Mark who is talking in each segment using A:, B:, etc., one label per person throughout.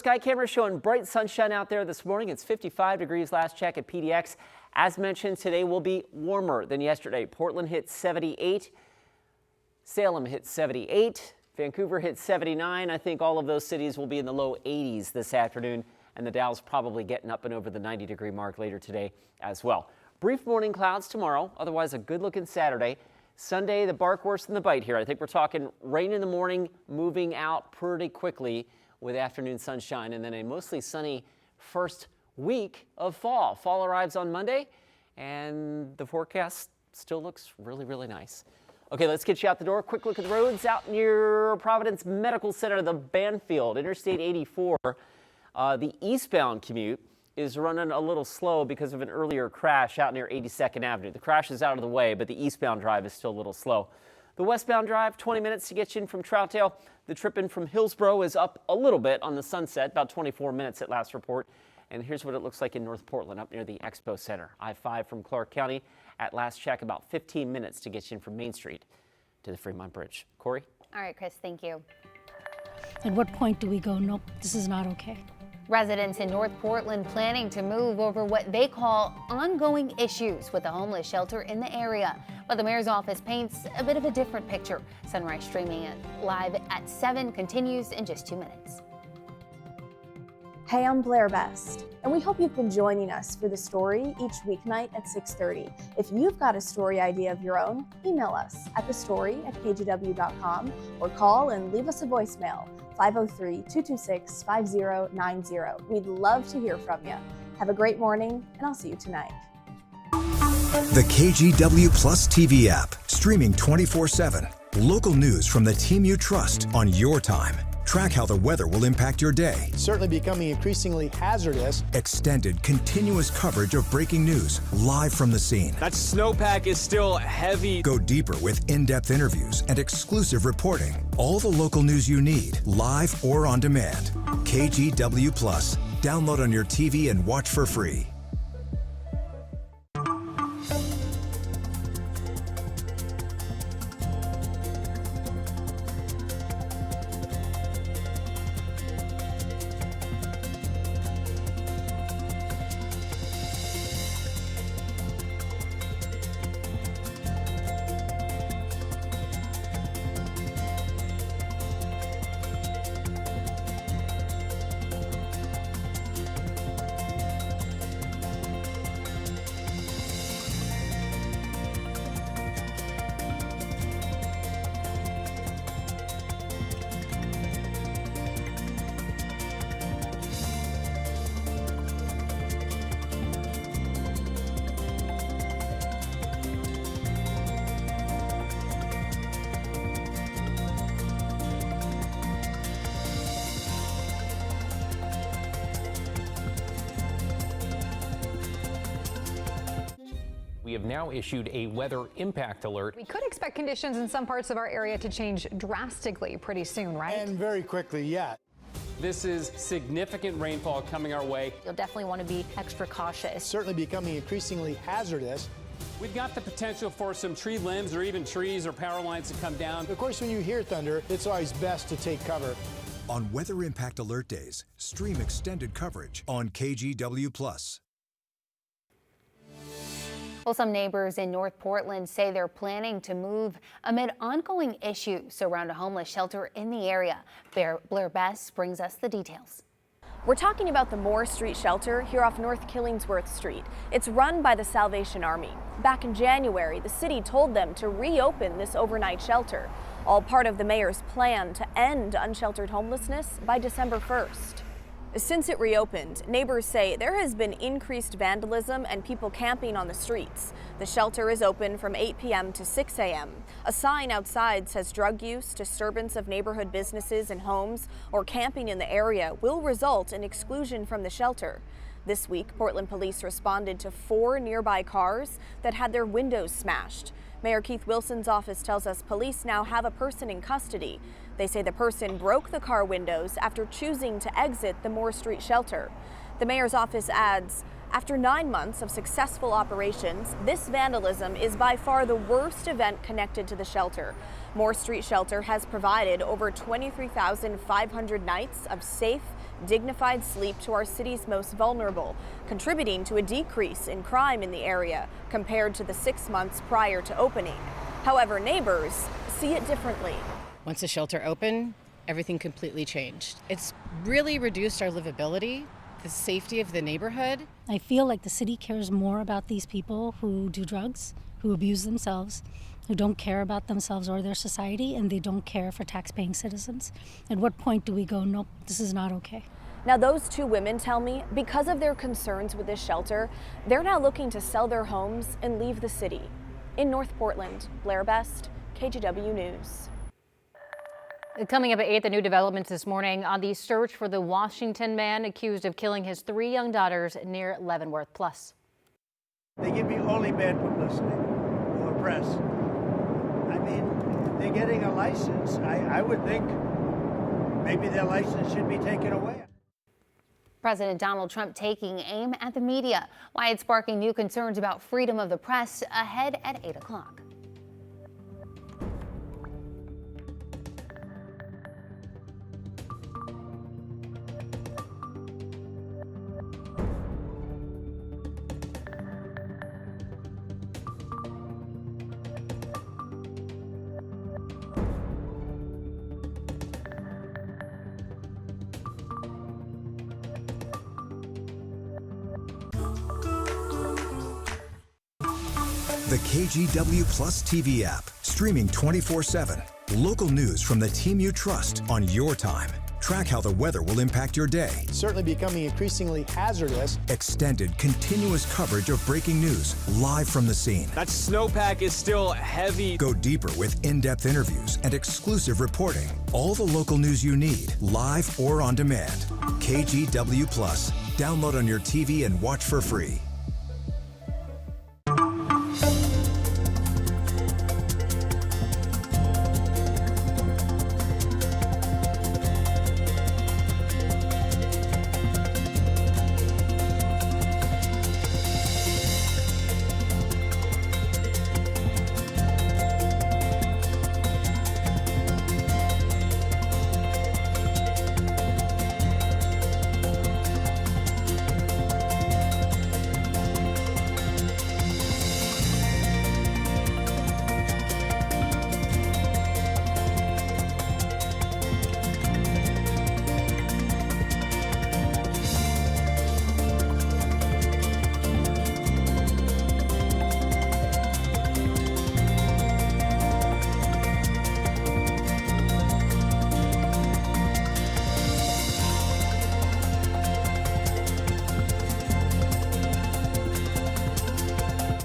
A: Sky camera showing bright sunshine out there this morning. It's 55 degrees last check at PDX. As mentioned, today will be warmer than yesterday. Portland hit 78. Salem hit 78. Vancouver hit 79. I think all of those cities will be in the low 80s this afternoon, and the Dow's probably getting up and over the 90-degree mark later today as well. Brief morning clouds tomorrow, otherwise a good-looking Saturday. Sunday, the bark worse than the bite here. I think we're talking rain in the morning, moving out pretty quickly with afternoon sunshine, and then a mostly sunny first week of fall. Fall arrives on Monday, and the forecast still looks really, really nice. Okay, let's get you out the door. Quick look at the roads out near Providence Medical Center, the Banfield, Interstate 84. The eastbound commute is running a little slow because of an earlier crash out near 82nd Avenue. The crash is out of the way, but the eastbound drive is still a little slow. The westbound drive, 20 minutes to get you in from Troutdale. The trip in from Hillsborough is up a little bit on the Sunset, about 24 minutes at last report. And here's what it looks like in North Portland, up near the Expo Center. I-5 from Clark County, at last check, about 15 minutes to get you in from Main Street to the Fremont Bridge. Corey?
B: All right, Chris, thank you.
C: At what point do we go, nope, this is not okay?
B: Residents in North Portland planning to move over what they call ongoing issues with a homeless shelter in the area. But the mayor's office paints a bit of a different picture. Sunrise streaming live at 7 continues in just 2 minutes.
D: Hey, I'm Blair Best, and we hope you've been joining us for The Story each weeknight at 6:30. If you've got a story idea of your own, email us at thestory@kgw.com or call and leave us a voicemail, 503-226-5090. We'd love to hear from you. Have a great morning, and I'll see you tonight.
E: The KGW Plus TV app, streaming 24/7. Local news from the team you trust on your time. Track how the weather will impact your day.
F: Certainly becoming increasingly hazardous.
E: Extended, continuous coverage of breaking news, live from the scene.
G: That snowpack is still heavy.
E: Go deeper with in-depth interviews and exclusive reporting. All the local news you need, live or on demand. KGW Plus. Download on your TV and watch for free.
H: We have now issued a weather impact alert.
I: We could expect conditions in some parts of our area to change drastically pretty soon, right?
F: And very quickly, yeah.
G: This is significant rainfall coming our way.
B: You'll definitely want to be extra cautious.
F: Certainly becoming increasingly hazardous.
G: We've got the potential for some tree limbs or even trees or power lines to come down.
F: Of course, when you hear thunder, it's always best to take cover.
E: On Weather Impact Alert Days, stream extended coverage on KGW Plus.
B: Well, some neighbors in North Portland say they're planning to move amid ongoing issues around a homeless shelter in the area. Blair Best brings us the details.
J: We're talking about the Moore Street shelter here off North Killingsworth Street. It's run by the Salvation Army. Back in January, the city told them to reopen this overnight shelter, all part of the mayor's plan to end unsheltered homelessness by December 1st. Since it reopened, neighbors say there has been increased vandalism and people camping on the streets. The shelter is open from 8 p.m. to 6 a.m. A sign outside says drug use, disturbance of neighborhood businesses and homes, or camping in the area will result in exclusion from the shelter. This week, Portland police responded to 4 nearby cars that had their windows smashed. Mayor Keith Wilson's office tells us police now have a person in custody. They say the person broke the car windows after choosing to exit the Moore Street shelter. The mayor's office adds, after 9 months of successful operations, this vandalism is by far the worst event connected to the shelter. Moore Street Shelter has provided over 23,500 nights of safe, dignified sleep to our city's most vulnerable, contributing to a decrease in crime in the area compared to the 6 months prior to opening. However, neighbors see it differently.
K: Once the shelter opened, everything completely changed. It's really reduced our livability, the safety of the neighborhood.
C: I feel like the city cares more about these people who do drugs, who abuse themselves, who don't care about themselves or their society, and they don't care for tax-paying citizens. At what point do we go, nope, this is not okay?
J: Now, those two women tell me because of their concerns with this shelter, they're now looking to sell their homes and leave the city. In North Portland, Blair Best, KGW News.
B: Coming up at 8, the new developments this morning on the search for the Washington man accused of killing his 3 young daughters near Leavenworth. Plus,
L: they give me only bad publicity from the press. I mean, they're getting a license. I would think maybe their license should be taken away.
B: President Donald Trump taking aim at the media. Why it's sparking new concerns about freedom of the press ahead at 8 o'clock.
E: The KGW Plus TV app, streaming 24/7. Local news from the team you trust on your time. Track how the weather will impact your day.
F: It's certainly becoming increasingly hazardous.
E: Extended, continuous coverage of breaking news live from the scene.
G: That snowpack is still heavy.
E: Go deeper with in-depth interviews and exclusive reporting. All the local news you need, live or on demand. KGW Plus. Download on your TV and watch for free.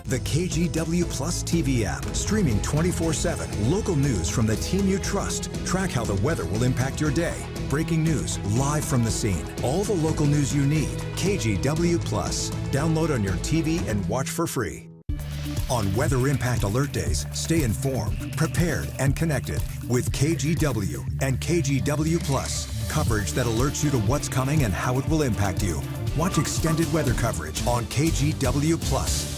E: The KGW Plus TV app, streaming 24/7. Local news from the team you trust. Track how the weather will impact your day. Breaking news live from the scene. All the local news you need. KGW Plus. Download on your TV and watch for free. On Weather Impact Alert Days, stay informed, prepared, and connected with KGW and KGW Plus. Coverage that alerts you to what's coming and how it will impact you. Watch extended weather coverage on KGW Plus.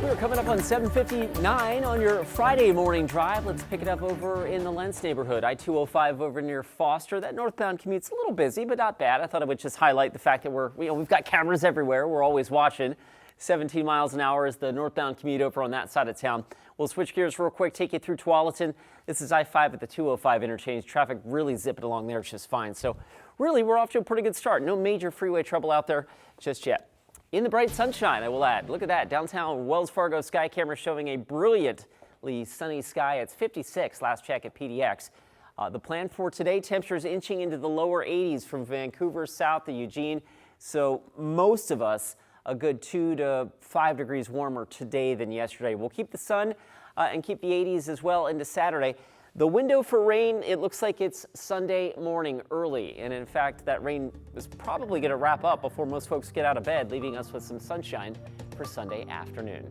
A: We're coming up on 7:59 on your Friday morning drive. Let's pick it up over in the Lentz neighborhood. I-205 over near Foster. That northbound commute's a little busy, but not bad. I thought I would just highlight the fact that we've got cameras everywhere. We're always watching. 17 miles an hour is the northbound commute over on that side of town. We'll switch gears real quick, take you through Tualatin. This is I-5 at the 205 interchange. Traffic really zipping along there just fine. So really, we're off to a pretty good start. No major freeway trouble out there just yet. In the bright sunshine, I will add. Look at that. Downtown Wells Fargo sky camera showing a brilliantly sunny sky. It's 56 last check at PDX. The plan for today, temperatures inching into the lower 80s from Vancouver south to Eugene. So most of us a good 2 to 5 degrees warmer today than yesterday. We'll keep the sun and keep the 80s as well into Saturday. The window for rain, it looks like it's Sunday morning early. And in fact, that rain is probably going to wrap up before most folks get out of bed, leaving us with some sunshine for Sunday afternoon.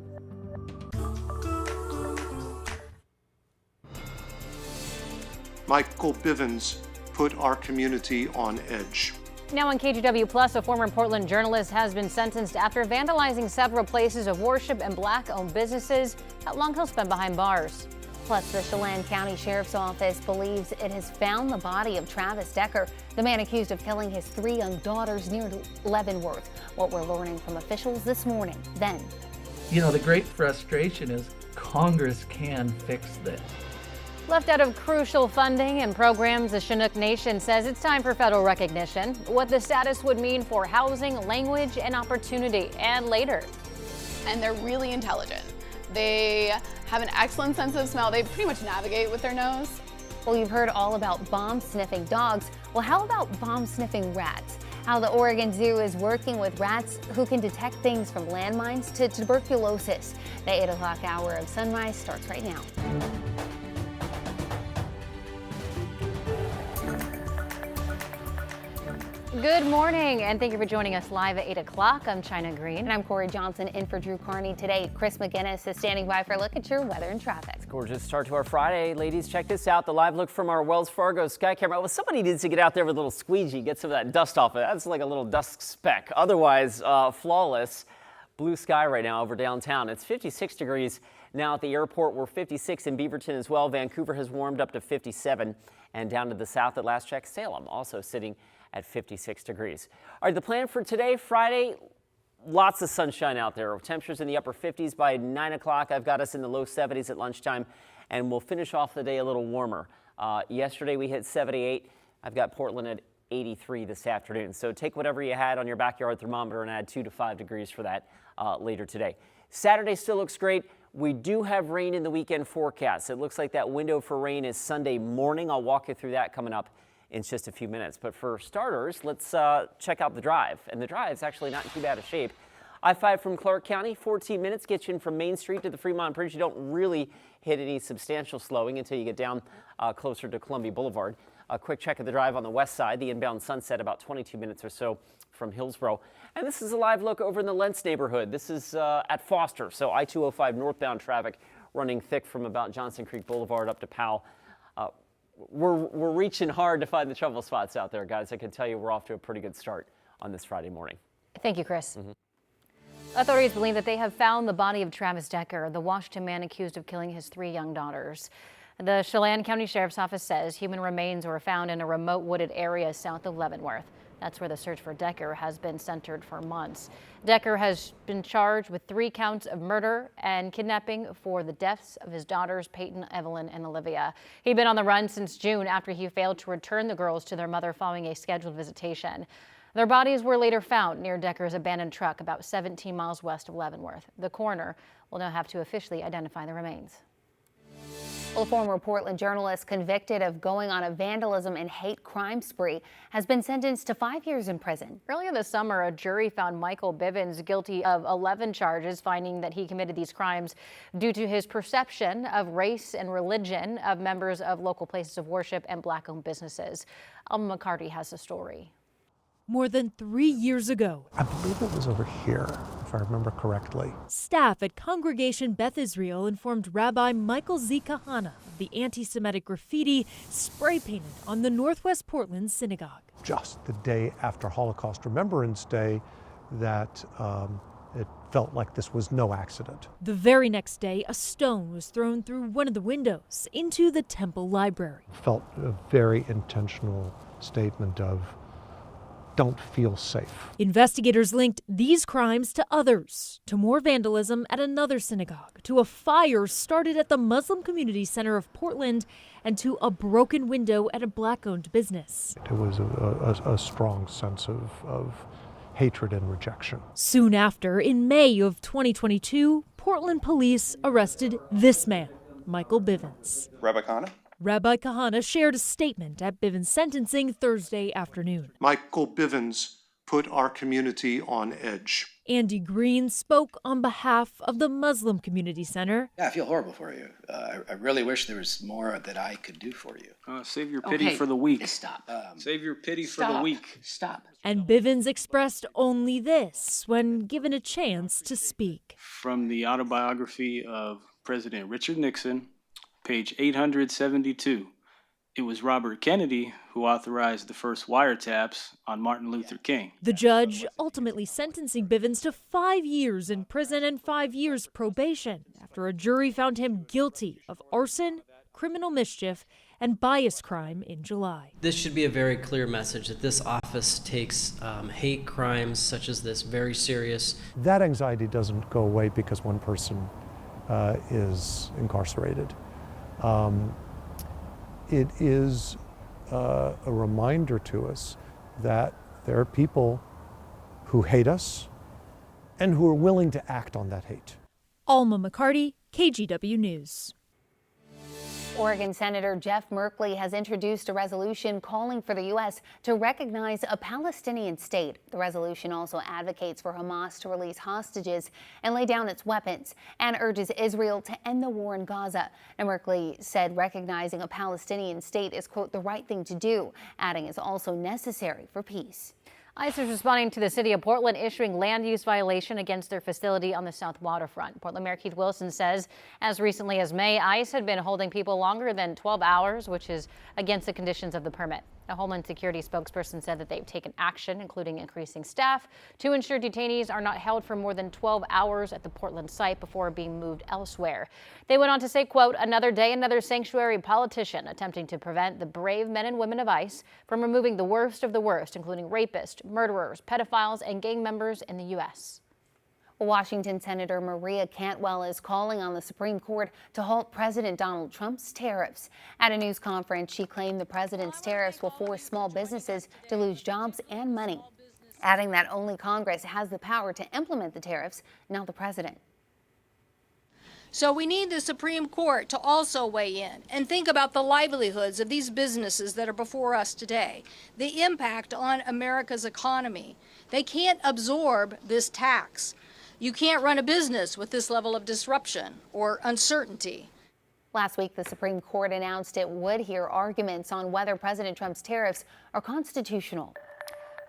M: Michael Bivens put our community on edge. Now on KGW Plus, a former Portland journalist has been sentenced after vandalizing several places of worship and Black-owned businesses. How long he'll spend behind bars. Plus, the Chelan County Sheriff's Office believes it has found the body of Travis Decker, the man accused of killing his 3 young daughters near Leavenworth. What we're learning from officials this morning. Then,
N: you know, the great frustration is Congress can fix this.
M: Left out of crucial funding and programs, the Chinook Nation says it's time for federal recognition. What the status would mean for housing, language, and opportunity. And later.
O: And they're really intelligent. They have an excellent sense of smell. They pretty much navigate with their nose.
B: Well, you've heard all about bomb-sniffing dogs. Well, how about bomb-sniffing rats? How the Oregon Zoo is working with rats who can detect things from landmines to tuberculosis. The 8 o'clock hour of Sunrise starts right now.
M: Good morning, and thank you for joining us live at 8 o'clock. I'm China Green.
B: And I'm Corey Johnson in for Drew Carney today. Chris McGinnis is standing by for a look at your weather and traffic.
A: It's a gorgeous start to our Friday. Ladies, check this out. The live look from our Wells Fargo sky camera. Well, somebody needs to get out there with a little squeegee, get some of that dust off it. That's like a little dust speck. Otherwise, flawless. Blue sky right now over downtown. It's 56 degrees now at the airport. We're 56 in Beaverton as well. Vancouver has warmed up to 57. And down to the south at last check, Salem also sitting at 56 degrees. All right, the plan for today, Friday, lots of sunshine out there. Temperatures in the upper 50s by 9 o'clock. I've got us in the low 70s at lunchtime, and we'll finish off the day a little warmer. Yesterday we hit 78. I've got Portland at 83 this afternoon. So take whatever you had on your backyard thermometer and add 2 to 5 degrees for that later today. Saturday still looks great. We do have rain in the weekend forecast. It looks like that window for rain is Sunday morning. I'll walk you through that coming up in just a few minutes. But for starters, let's check out the drive. And the drive is actually not in too bad a shape. I-5 from Clark County, 14 minutes gets you in from Main Street to the Fremont Bridge. You don't really hit any substantial slowing until you get down closer to Columbia Boulevard. A quick check of the drive on the west side, the inbound Sunset, about 22 minutes or so from Hillsborough. And this is a live look over in the Lentz neighborhood. This is at Foster, so I-205 northbound traffic running thick from about Johnson Creek Boulevard up to Powell. We're reaching hard to find the trouble spots out there, guys. I can tell you we're off to a pretty good start on this Friday morning.
M: Thank you, Chris. Authorities believe that they have found the body of Travis Decker, the Washington man accused of killing his 3 young daughters. The Chelan County Sheriff's Office says human remains were found in a remote wooded area south of Leavenworth. That's where the search for Decker has been centered for months. Decker has been charged with 3 counts of murder and kidnapping for the deaths of his daughters, Peyton, Evelyn, and Olivia. He'd been on the run since June after he failed to return the girls to their mother following a scheduled visitation. Their bodies were later found near Decker's abandoned truck about 17 miles west of Leavenworth. The coroner will now have to officially identify the remains.
B: Well, a former Portland journalist convicted of going on a vandalism and hate crime spree has been sentenced to 5 years in prison.
M: Earlier this summer, a jury found Michael Bivens guilty of 11 charges, finding that he committed these crimes due to his perception of race and religion of members of local places of worship and Black-owned businesses. Alma McCarty has the story.
P: More than 3 years ago,
Q: I believe it was over here, if I remember correctly.
P: Staff at Congregation Beth Israel informed Rabbi Michael Z. Kahana of the anti-Semitic graffiti spray painted on the Northwest Portland synagogue.
Q: Just the day after Holocaust Remembrance Day, that it felt like this was no accident.
P: The very next day, a stone was thrown through one of the windows into the temple library.
Q: Felt a very intentional statement of don't feel safe.
P: Investigators linked these crimes to others, to more vandalism at another synagogue, to a fire started at the Muslim Community Center of Portland, and to a broken window at a Black-owned business.
Q: It was a strong sense of hatred and rejection.
P: Soon after, in May of 2022, Portland police arrested this man, Michael Bivens.
R: Rabbi Kahana?
P: Rabbi Kahana shared a statement at Bivens' sentencing Thursday afternoon.
R: Michael Bivens put our community on edge.
P: Andy Green spoke on behalf of the Muslim Community Center.
S: Yeah, I feel horrible for you. I really wish there was more that I could do for you.
T: Save your pity for the weak.
S: Stop.
T: Save your pity for the weak.
S: Stop.
P: And Bivens expressed only this when given a chance to speak.
T: From the autobiography of President Richard Nixon, page 872. It was Robert Kennedy who authorized the first wiretaps on Martin Luther King.
P: The judge ultimately sentencing Bivens to 5 years in prison and 5 years probation after a jury found him guilty of arson, criminal mischief, and bias crime in July.
U: This should be a very clear message that this office takes hate crimes such as this very serious.
Q: That anxiety doesn't go away because one person is incarcerated. It is a reminder to us that there are people who hate us and who are willing to act on that hate.
P: Alma McCarty, KGW News.
B: Oregon Senator Jeff Merkley has introduced a resolution calling for the U.S. to recognize a Palestinian state. The resolution also advocates for Hamas to release hostages and lay down its weapons and urges Israel to end the war in Gaza. And Merkley said recognizing a Palestinian state is, quote, the right thing to do, adding it's also necessary for peace.
M: ICE is responding to the city of Portland issuing land use violation against their facility on the south waterfront. Portland Mayor Keith Wilson says as recently as May, ICE had been holding people longer than 12 hours, which is against the conditions of the permit. A Homeland Security spokesperson said that they've taken action, including increasing staff, to ensure detainees are not held for more than 12 hours at the Portland site before being moved elsewhere. They went on to say, quote, another day, another sanctuary politician attempting to prevent the brave men and women of ICE from removing the worst of the worst, including rapists, murderers, pedophiles, and gang members in the U.S.
B: Washington Senator Maria Cantwell is calling on the Supreme Court to halt President Donald Trump's tariffs. At a news conference, she claimed the president's tariffs will force small businesses to lose jobs and money, adding that only Congress has the power to implement the tariffs, not the president.
V: So we need the Supreme Court to also weigh in and think about the livelihoods of these businesses that are before us today, the impact on America's economy. They can't absorb this tax. You can't run a business with this level of disruption or uncertainty.
B: Last week, the Supreme Court announced it would hear arguments on whether President Trump's tariffs are constitutional.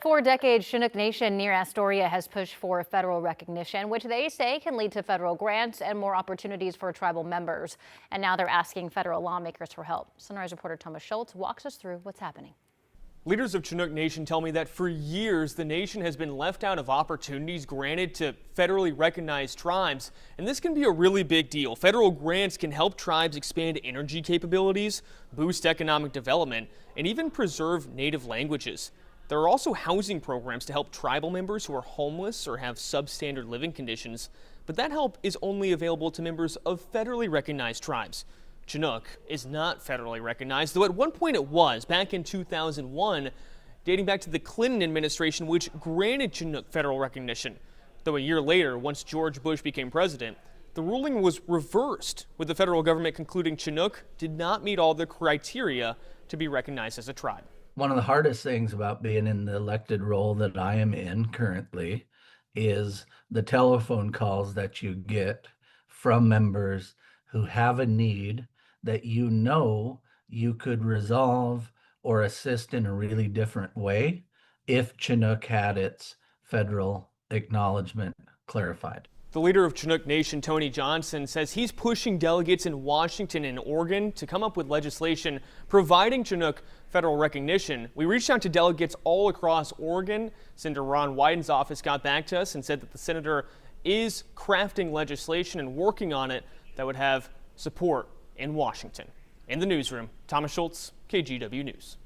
M: For decades, Chinook Nation near Astoria has pushed for federal recognition, which they say can lead to federal grants and more opportunities for tribal members. And now they're asking federal lawmakers for help. Sunrise reporter Thomas Schultz walks us through what's happening.
W: Leaders of Chinook Nation tell me that for years, the nation has been left out of opportunities granted to federally recognized tribes, and this can be a really big deal. Federal grants can help tribes expand energy capabilities, boost economic development, and even preserve native languages. There are also housing programs to help tribal members who are homeless or have substandard living conditions, but that help is only available to members of federally recognized tribes. Chinook is not federally recognized, though at one point it was, back in 2001, dating back to the Clinton administration, which granted Chinook federal recognition. Though a year later, once George Bush became president, the ruling was reversed, with the federal government concluding Chinook did not meet all the criteria to be recognized as a tribe.
N: One of the hardest things about being in the elected role that I am in currently is the telephone calls that you get from members who have a need that you know you could resolve or assist in a really different way if Chinook had its federal acknowledgement clarified.
W: The leader of Chinook Nation, Tony Johnson, says he's pushing delegates in Washington and Oregon to come up with legislation providing Chinook federal recognition. We reached out to delegates all across Oregon. Senator Ron Wyden's office got back to us and said that the senator is crafting legislation and working on it that would have support in Washington. In the newsroom, Thomas Schultz, KGW News.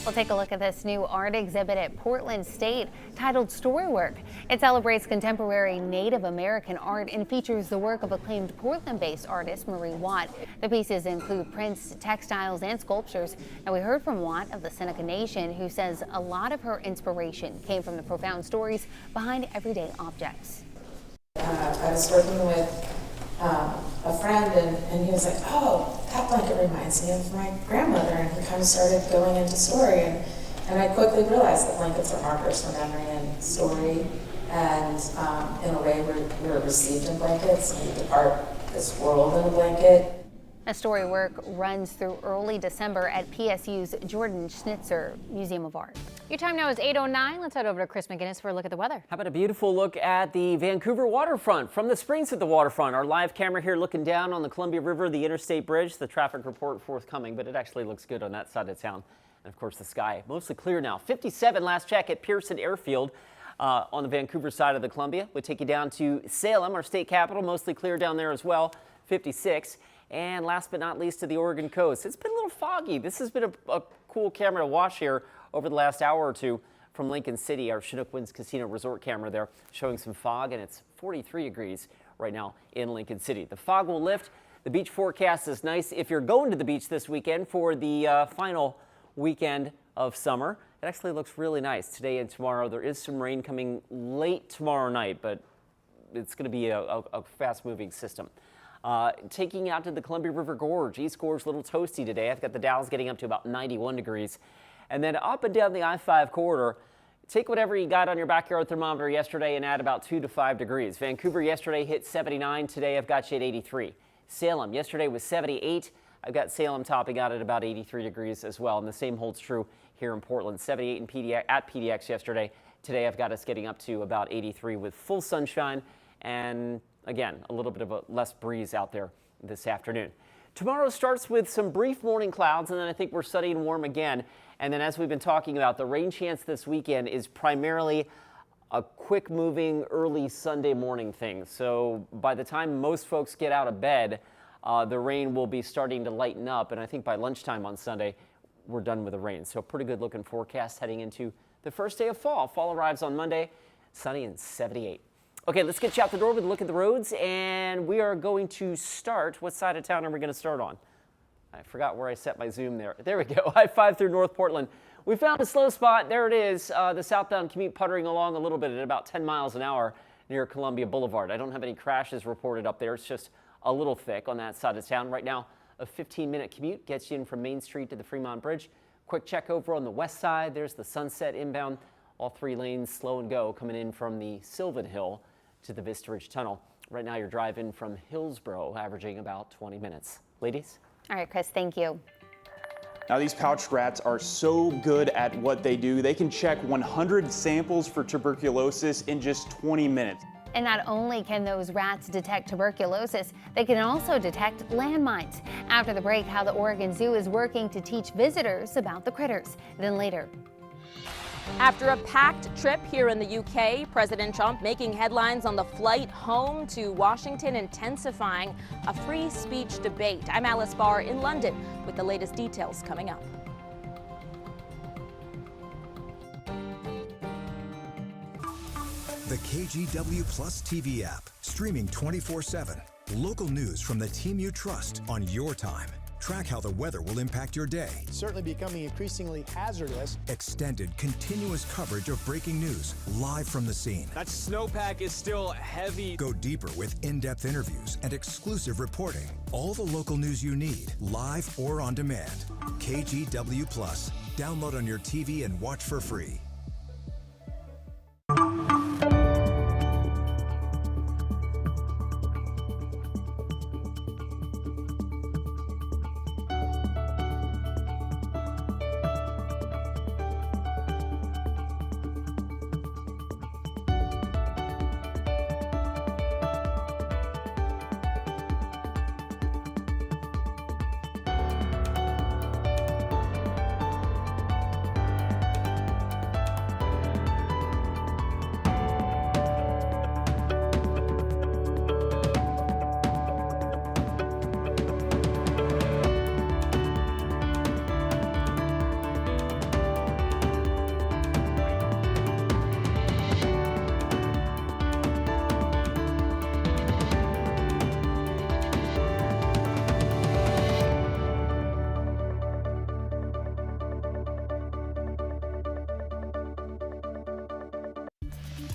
B: We'll take a look at this new art exhibit at Portland State titled Storywork. It celebrates contemporary Native American art and features the work of acclaimed Portland-based artist Marie Watt. The pieces include prints, textiles, and sculptures. And we heard from Watt of the Chinook Nation, who says a lot of her inspiration came from the profound stories behind everyday objects.
X: I was working with a friend, and he was like, oh, that blanket reminds me of my grandmother, and he kind of started going into story, and I quickly realized that blankets are markers for memory and story, and in a way we're received in blankets, and we depart this world in a blanket.
B: A Storywork runs through early December at PSU's Jordan Schnitzer Museum of Art.
M: Your time now is 8:09. Let's head over to Chris McGinnis for a look at the weather.
A: How about a beautiful look at the Vancouver waterfront from the Springs at the waterfront. Our live camera here looking down on the Columbia River, the Interstate Bridge. The traffic report forthcoming, but it actually looks good on that side of town. And of course, the sky mostly clear now. 57 last check at Pearson Airfield on the Vancouver side of the Columbia. Would take you down to Salem, our state capital, mostly clear down there as well. 56. And last but not least to the Oregon coast. It's been a little foggy. This has been a cool camera to watch here over the last hour or two from Lincoln City. Our Chinook Winds Casino Resort camera there showing some fog, and it's 43 degrees right now in Lincoln City. The fog will lift. The beach forecast is nice if you're going to the beach this weekend for the final weekend of summer. It actually looks really nice today and tomorrow. There is some rain coming late tomorrow night, but it's going to be a fast-moving system. Taking out to the Columbia River Gorge. East Gorge a little toasty today. I've got the Dalles getting up to about 91 degrees. And then up and down the I-5 corridor, take whatever you got on your backyard thermometer yesterday and add about 2 to 5 degrees. Vancouver yesterday hit 79. Today I've got you at 83. Salem yesterday was 78. I've got Salem topping out at about 83 degrees as well. And the same holds true here in Portland. 78 at PDX yesterday. Today I've got us getting up to about 83 with full sunshine and, again, a little bit of a less breeze out there this afternoon. Tomorrow starts with some brief morning clouds, and then I think we're sunny and warm again. And then as we've been talking about, the rain chance this weekend is primarily a quick moving early Sunday morning thing. So by the time most folks get out of bed, the rain will be starting to lighten up. And I think by lunchtime on Sunday, we're done with the rain. So pretty good looking forecast heading into the first day of fall. Fall arrives on Monday, sunny and 78. Okay, let's get you out the door with a look at the roads. And we are going to start. What side of town are we going to start on? I forgot where I set my zoom there. There we go. I-5 through North Portland. We found a slow spot. There it is. The southbound commute puttering along a little bit at about 10 miles an hour near Columbia Boulevard. I don't have any crashes reported up there. It's just a little thick on that side of town. Right now, a 15-minute commute gets you in from Main Street to the Fremont Bridge. Quick check over on the west side. There's the Sunset inbound. All 3 lanes slow and go coming in from the Sylvan Hill to the Vista Ridge Tunnel. Right now, you're driving from Hillsborough, averaging about 20 minutes. Ladies?
B: All right, Chris, thank you.
D: Now, these pouched rats are so good at what they do. They can check 100 samples for tuberculosis in just 20 minutes.
B: And not only can those rats detect tuberculosis, they can also detect landmines. After the break, how the Oregon Zoo is working to teach visitors about the critters. Then later.
H: After a packed trip here in the UK, President Trump making headlines on the flight home to Washington, intensifying a free speech debate. I'm Alice Barr in London with the latest details coming up.
E: The KGW Plus TV app, streaming 24/7. Local news from the team you trust on your time. Track how the weather will impact your day.
F: Certainly becoming increasingly hazardous.
E: Extended, continuous coverage of breaking news, live from the scene.
W: That snowpack is still heavy.
E: Go deeper with in-depth interviews and exclusive reporting. All the local news you need, live or on demand. KGW Plus. Download on your TV and watch for free.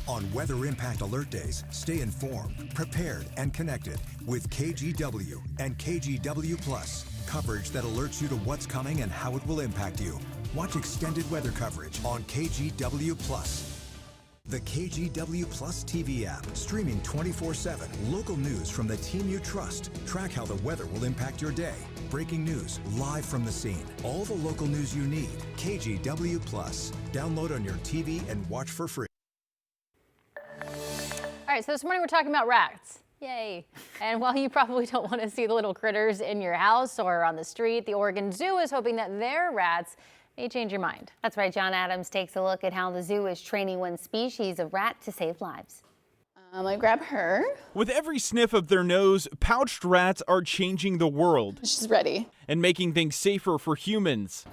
E: On Weather Impact Alert Days, stay informed, prepared, and connected with KGW and KGW Plus. Coverage that alerts you to what's coming and how it will impact you. Watch extended weather coverage on KGW Plus. The KGW Plus TV app, streaming 24/7. Local news from the team you trust. Track how the weather will impact your day. Breaking news live from the scene. All the local news you need. KGW Plus. Download on your TV and watch for free.
M: All right, so this morning we're talking about rats. Yay. And while you probably don't want to see the little critters in your house or on the street, the Oregon Zoo is hoping that their rats may change your mind.
B: That's right. John Adams takes a look at how the zoo is training one species of rat to save lives.
O: I grab her.
D: With every sniff of their nose, pouched rats are changing the world.
O: She's ready.
D: And making things safer for humans.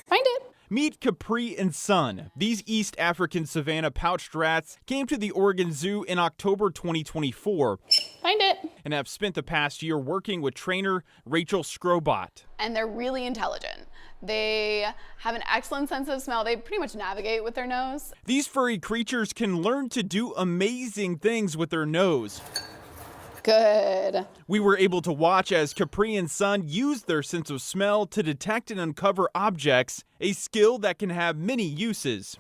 O: Find it.
D: Meet Capri and Sun. These East African savanna pouched rats came to the Oregon Zoo in October 2024.
O: Find it.
D: And have spent the past year working with trainer Rachel Scrobot.
O: And they're really intelligent. They have an excellent sense of smell. They pretty much navigate with their nose.
D: These furry creatures can learn to do amazing things with their nose.
O: Good.
D: We were able to watch as Capri and Sun used their sense of smell to detect and uncover objects, a skill that can have many uses.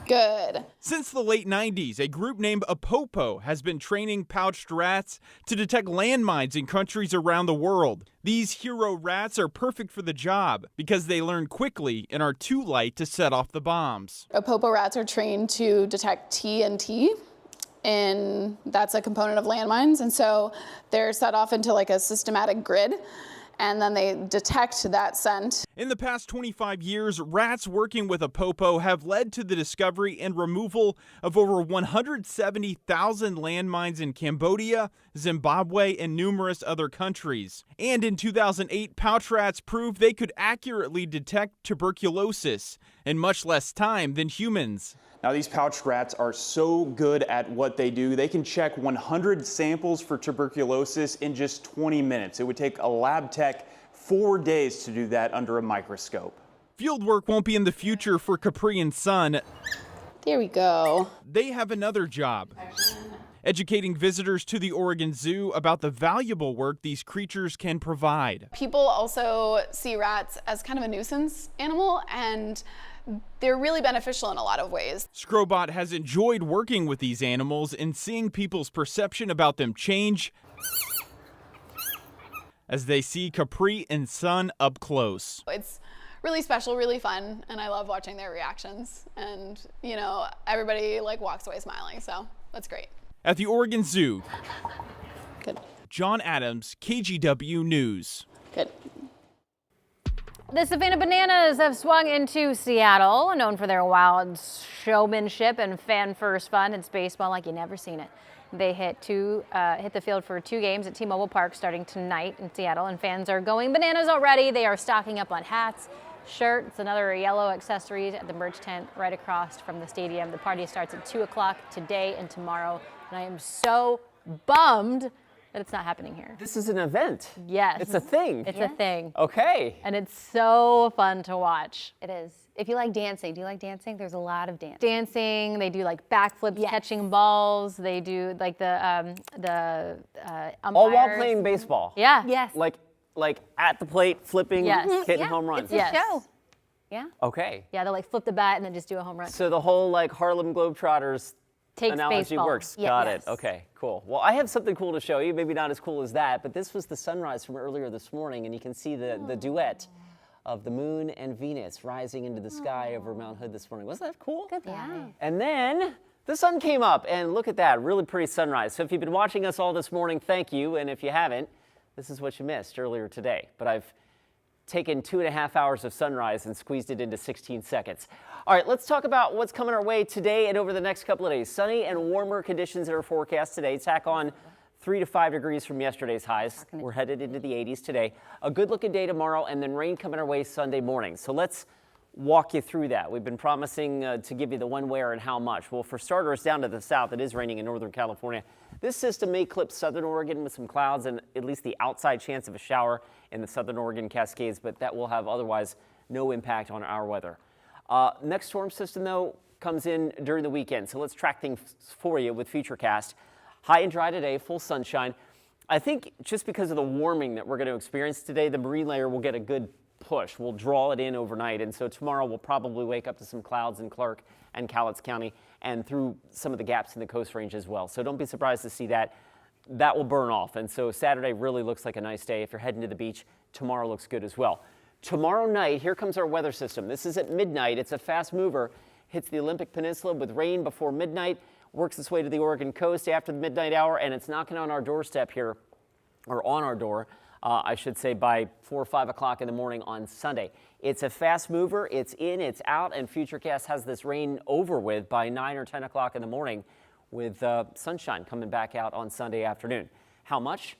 O: Good.
D: Since the late 90s, a group named Apopo has been training pouched rats to detect landmines in countries around the world. These hero rats are perfect for the job because they learn quickly and are too light to set off the bombs.
O: Apopo rats are trained to detect TNT, and that's a component of landmines. And so they're set off into like a systematic grid, and then they detect that scent.
D: In the past 25 years, rats working with Apopo have led to the discovery and removal of over 170,000 landmines in Cambodia, Zimbabwe, and numerous other countries. And in 2008, pouch rats proved they could accurately detect tuberculosis in much less time than humans.
C: Now, these pouched rats are so good at what they do, they can check 100 samples for tuberculosis in just 20 minutes. It would take a lab tech 4 days to do that under a microscope.
D: Field work won't be in the future for Capri and Sun.
O: There we go.
D: They have another job. Educating visitors to the Oregon Zoo about the valuable work these creatures can provide.
O: People also see rats as kind of a nuisance animal, and they're really beneficial in a lot of ways.
D: Scrobot has enjoyed working with these animals and seeing people's perception about them change as they see Capri and Sun up close.
O: It's really special, really fun, and I love watching their reactions. And, you know, everybody like walks away smiling, so that's great.
D: At the Oregon Zoo,
O: Good.
D: John Adams, KGW News.
O: Good.
M: The Savannah Bananas have swung into Seattle, known for their wild showmanship and fan-first fun. It's baseball like you've never seen it. They hit the field for 2 games at T-Mobile Park starting tonight in Seattle, and fans are going bananas already. They are stocking up on hats, shirts, and other yellow accessories at the merch tent right across from the stadium. The party starts at 2 o'clock today and tomorrow, and I am so bummed that it's not happening here.
A: This is an event.
M: Yes.
A: It's a thing.
M: It's a thing.
A: Okay.
M: And it's so fun to watch.
B: It is. If you like dancing, do you like dancing? There's a lot of dancing.
M: Dancing, they do like backflips, catching balls. They do like the umpires.
A: All while playing baseball.
M: Yeah.
B: Yes.
A: Like at the plate, flipping, hitting home runs.
B: It's a show. Yeah.
A: Okay.
M: Yeah, they'll like flip the bat and then just do a home run.
A: So the whole like Harlem Globetrotters
M: Takes
A: analogy
M: baseball.
A: works.
M: Yeah.
A: Got
M: Yes.
A: it. Okay, cool. Well, I have something cool to show you. Maybe not as cool as that, but this was the sunrise from earlier this morning, and you can see the duet of the moon and Venus rising into the sky over Mount Hood this morning. Wasn't that cool?
B: Good. Yeah.
A: And then the sun came up, and look at that, really pretty sunrise. So if you've been watching us all this morning, thank you. And if you haven't, this is what you missed earlier today. But I've taken 2.5 hours of sunrise and squeezed it into 16 seconds. All right, let's talk about what's coming our way today and over the next couple of days. Sunny and warmer conditions that are forecast today. Tack on 3 to 5 degrees from yesterday's highs. We're headed into the 80s today. A good looking day tomorrow, and then rain coming our way Sunday morning. So let's walk you through that. We've been promising to give you the when, where, and how much. Well, for starters, down to the south, it is raining in Northern California. This system may clip southern Oregon with some clouds and at least the outside chance of a shower in the southern Oregon Cascades, but that will have otherwise no impact on our weather. Next storm system, though, comes in during the weekend. So let's track things for you with Futurecast. High and dry today, full sunshine. I think just because of the warming that we're going to experience today, the marine layer will get a good push. We'll draw it in overnight, and so tomorrow we'll probably wake up to some clouds in Clark and Cowlitz County and through some of the gaps in the Coast Range as well. So don't be surprised to see that. That will burn off, and so Saturday really looks like a nice day. If you're heading to the beach, tomorrow looks good as well. Tomorrow night, here comes our weather system. This is at midnight. It's a fast mover. Hits the Olympic Peninsula with rain before midnight, works its way to the Oregon coast after the midnight hour, and it's knocking on our doorstep here, or on our door, I should say, by 4 or 5 o'clock in the morning on Sunday. It's a fast mover. It's in, it's out, and Futurecast has this rain over with by 9 or 10 o'clock in the morning with sunshine coming back out on Sunday afternoon. How much?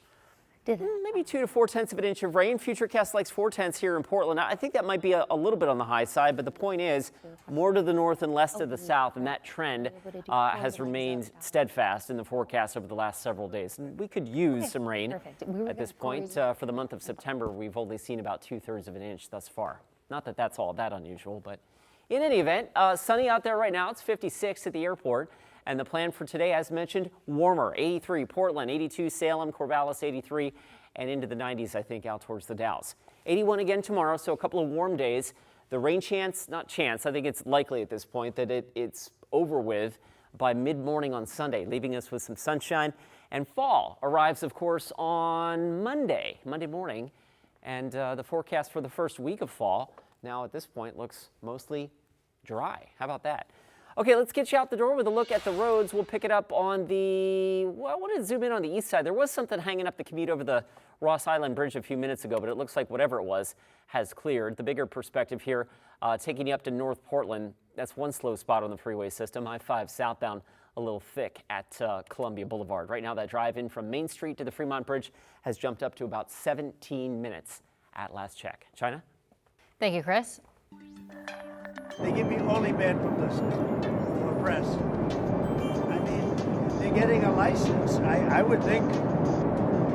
A: Maybe 2 to 4 tenths of an inch of rain. Futurecast likes 4 tenths here in Portland. I think that might be a little bit on the high side, but the point is more to the north and less to the south, and that trend has remained steadfast in the forecast over the last several days. And we could use some rain at this point. For the month of September, we've only seen about 2/3 of an inch thus far. Not that that's all that unusual, but in any event, sunny out there right now. It's 56 at the airport. And the plan for today, as mentioned, warmer. 83 Portland, 82 Salem, Corvallis 83, and into the 90s, I think, out towards the Dalles. 81 again tomorrow, so a couple of warm days. The rain chance, not chance, I think it's likely at this point that it's over with by mid-morning on Sunday, leaving us with some sunshine. And fall arrives, of course, on Monday morning. And the forecast for the first week of fall now at this point looks mostly dry. How about that? Okay, let's get you out the door with a look at the roads. We'll pick it up on the, well, I want to zoom in on the east side. There was something hanging up the commute over the Ross Island Bridge a few minutes ago, but it looks like whatever it was has cleared. The bigger perspective here, taking you up to North Portland. That's one slow spot on the freeway system. I-5 southbound a little thick at Columbia Boulevard. Right now, that drive in from Main Street to the Fremont Bridge has jumped up to about 17 minutes at last check. China?
M: Thank you, Chris.
I: They give me only bad publicity for press. I mean, they're getting a license. I would think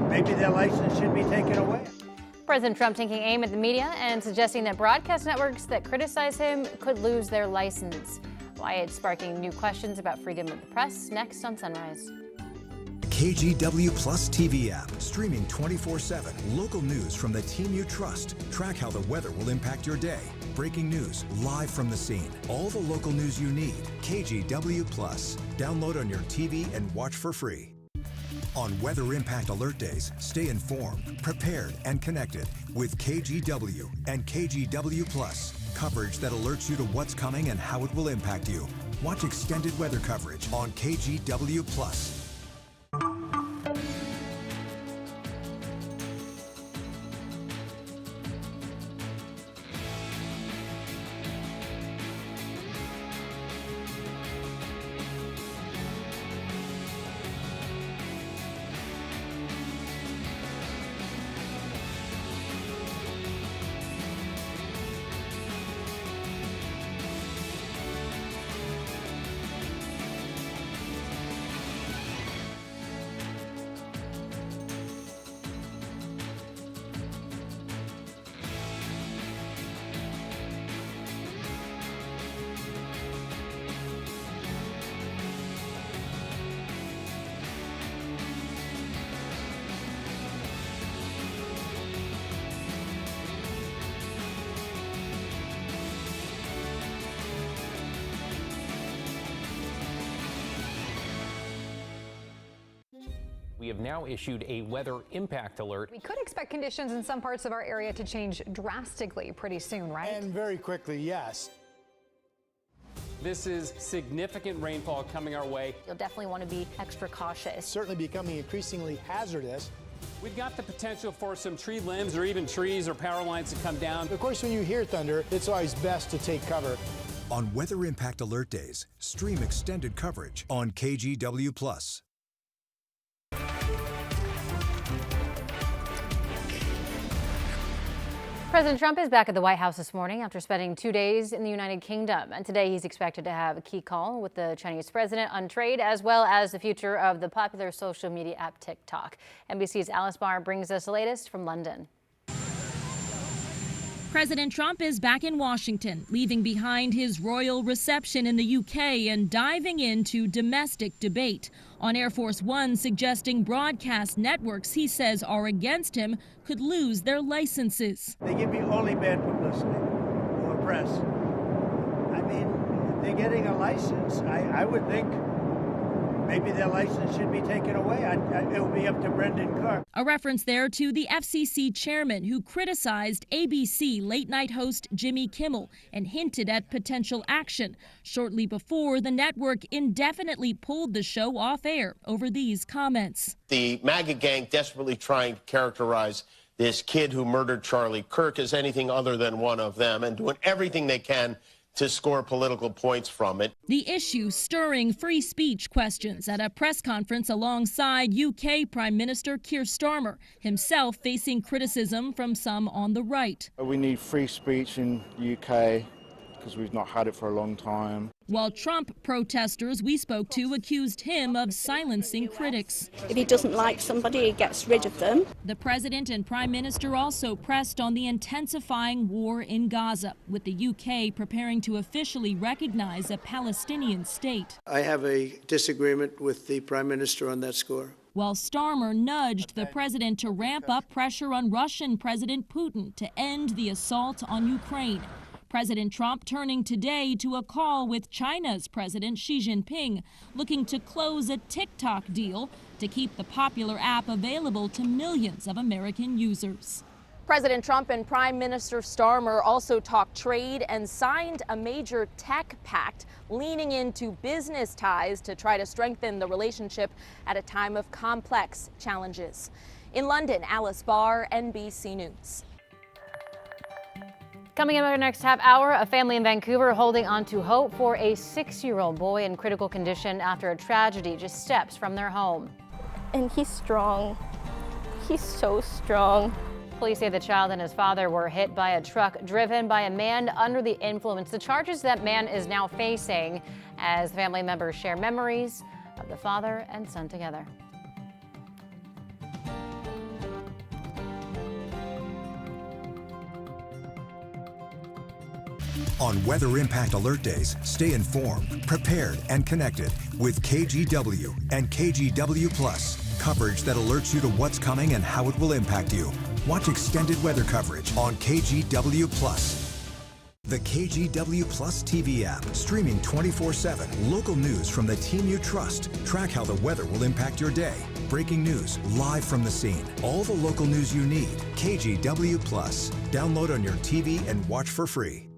I: maybe their license should be taken away.
M: President Trump taking aim at the media and suggesting that broadcast networks that criticize him could lose their license. Why it's sparking new questions about freedom of the press. Next on Sunrise.
E: KGW Plus TV app, streaming 24/7. Local news from the team you trust. Track how the weather will impact your day. Breaking news live from the scene. All the local news you need. KGW Plus. Download on your TV and watch for free. On Weather Impact Alert Days, stay informed, prepared, and connected with KGW and KGW Plus. Coverage that alerts you to what's coming and how it will impact you. Watch extended weather coverage on KGW Plus.
J: We have now issued a weather impact alert.
K: We could expect conditions in some parts of our area to change drastically pretty soon, right?
F: And very quickly, yes.
G: This is significant rainfall coming our way.
B: You'll definitely want to be extra cautious.
F: It's certainly becoming increasingly hazardous.
G: We've got the potential for some tree limbs or even trees or power lines to come down.
F: Of course, when you hear thunder, it's always best to take cover.
E: On Weather Impact Alert Days, stream extended coverage on KGW Plus.
M: President Trump is back at the White House this morning after spending 2 days in the United Kingdom. And today he's expected to have a key call with the Chinese president on trade, as well as the future of the popular social media app TikTok. NBC's Alice Barr brings us the latest from London.
H: President Trump is back in Washington, leaving behind his royal reception in the UK and diving into domestic debate. On Air Force One, suggesting broadcast networks he says are against him could lose their licenses.
I: They give me only bad publicity from the press. I mean, they're getting a license. I would think maybe their license should be taken away. It would be up to Brendan Clark.
H: A reference there to the FCC chairman who criticized ABC late night host Jimmy Kimmel and hinted at potential action shortly before the network indefinitely pulled the show off air over these comments.
L: The MAGA gang desperately trying to characterize this kid who murdered Charlie Kirk as anything other than one of them and doing everything they can to score political points from it.
H: The issue stirring free speech questions at a press conference alongside UK Prime Minister Keir Starmer, himself facing criticism from some on the right.
R: We need free speech in the UK because we've not had it for a long time.
H: While Trump protesters we spoke to accused him of silencing critics.
S: If he doesn't like somebody, he gets rid of them.
H: The president and prime minister also pressed on the intensifying war in Gaza, with the UK preparing to officially recognize a Palestinian state.
T: I have a disagreement with the prime minister on that score.
H: While Starmer nudged the president to ramp up pressure on Russian President Putin to end the assault on Ukraine. President Trump turning today to a call with China's President Xi Jinping, looking to close a TikTok deal to keep the popular app available to millions of American users. President Trump and Prime Minister Starmer also talked trade and signed a major tech pact, leaning into business ties to try to strengthen the relationship at a time of complex challenges. In London, Alice Barr, NBC News.
M: Coming up in our next half hour, a family in Vancouver holding on to hope for a 6-year-old boy in critical condition after a tragedy just steps from their home.
S: And he's strong. He's so strong.
M: Police say the child and his father were hit by a truck driven by a man under the influence. The charges that man is now facing as family members share memories of the father and son together.
E: On Weather Impact Alert Days, stay informed, prepared, and connected with KGW and KGW Plus. Coverage that alerts you to what's coming and how it will impact you. Watch extended weather coverage on KGW Plus. The KGW Plus TV app, streaming 24/7. Local news from the team you trust. Track how the weather will impact your day. Breaking news, live from the scene. All the local news you need. KGW Plus. Download on your TV and watch for free.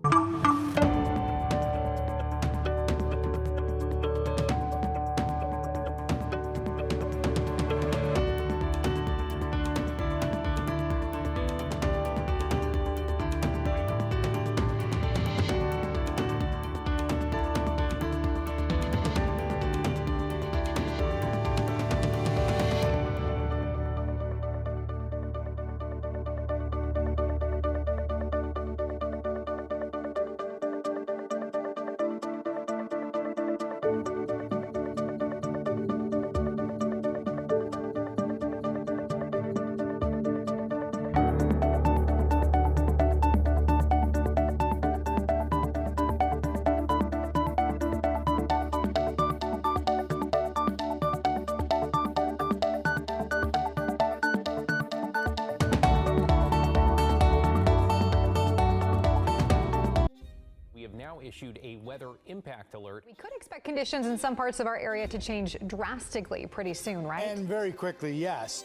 J: Issued a weather impact alert.
K: We could expect conditions in some parts of our area to change drastically pretty soon, right?
F: And very quickly, yes.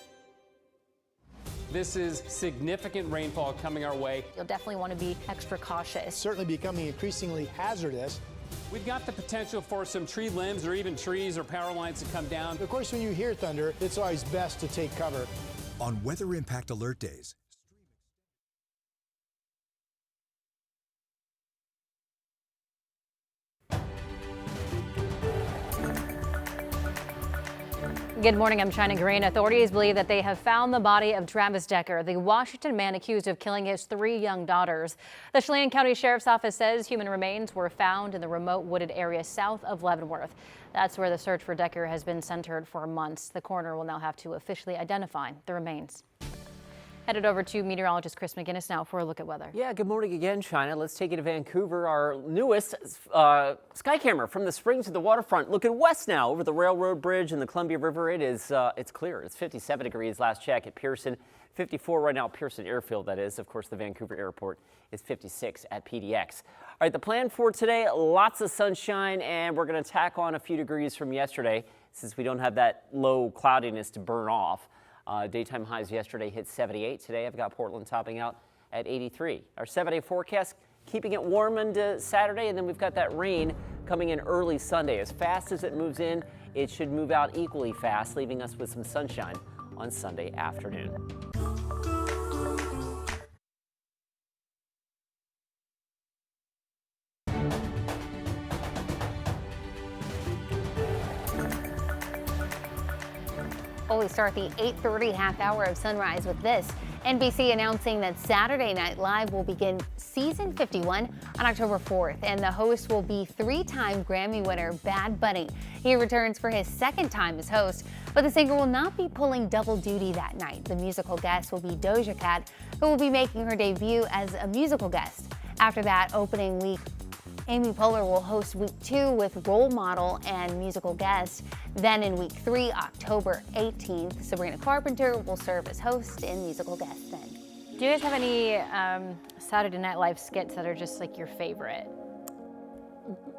G: This is significant rainfall coming our way.
M: You'll definitely want to be extra cautious.
F: It's certainly becoming increasingly hazardous.
G: We've got the potential for some tree limbs or even trees or power lines to come down.
F: Of course, when you hear thunder, it's always best to take cover.
E: On Weather Impact Alert Days.
M: Good morning, I'm China Green. Authorities believe that they have found the body of Travis Decker, the Washington man accused of killing his 3 young daughters. The Chelan County Sheriff's Office says human remains were found in the remote wooded area south of Leavenworth. That's where the search for Decker has been centered for months. The coroner will now have to officially identify the remains. Headed over to meteorologist Chris McGinnis now for a look at weather.
A: Yeah, good morning again, China. Let's take you to Vancouver. Our newest sky camera from the springs to the waterfront. Looking west now over the railroad bridge and the Columbia River. It's clear. It's 57 degrees last check at Pearson. 54 right now at Pearson Airfield, that is. Of course, the Vancouver airport is 56 at PDX. All right, the plan for today, lots of sunshine, and we're going to tack on a few degrees from yesterday since we don't have that low cloudiness to burn off. Daytime highs yesterday hit 78. Today I've got Portland topping out at 83. Our 7-day forecast keeping it warm into Saturday, and then we've got that rain coming in early Sunday. As fast as it moves in, it should move out equally fast, leaving us with some sunshine on Sunday afternoon.
B: We start the 8:30 half hour of Sunrise with this. NBC announcing that Saturday Night Live will begin season 51 on October 4th, and the host will be three-time Grammy winner Bad Bunny. He returns for his second time as host, but the singer will not be pulling double duty that night. The musical guest will be Doja Cat, who will be making her debut as a musical guest. After that opening week, Amy Poehler will host week 2 with role model and musical guest. Then in week 3, October 18th, Sabrina Carpenter will serve as host and musical guest then.
M: Do you guys have any Saturday Night Live skits that are just like your favorite?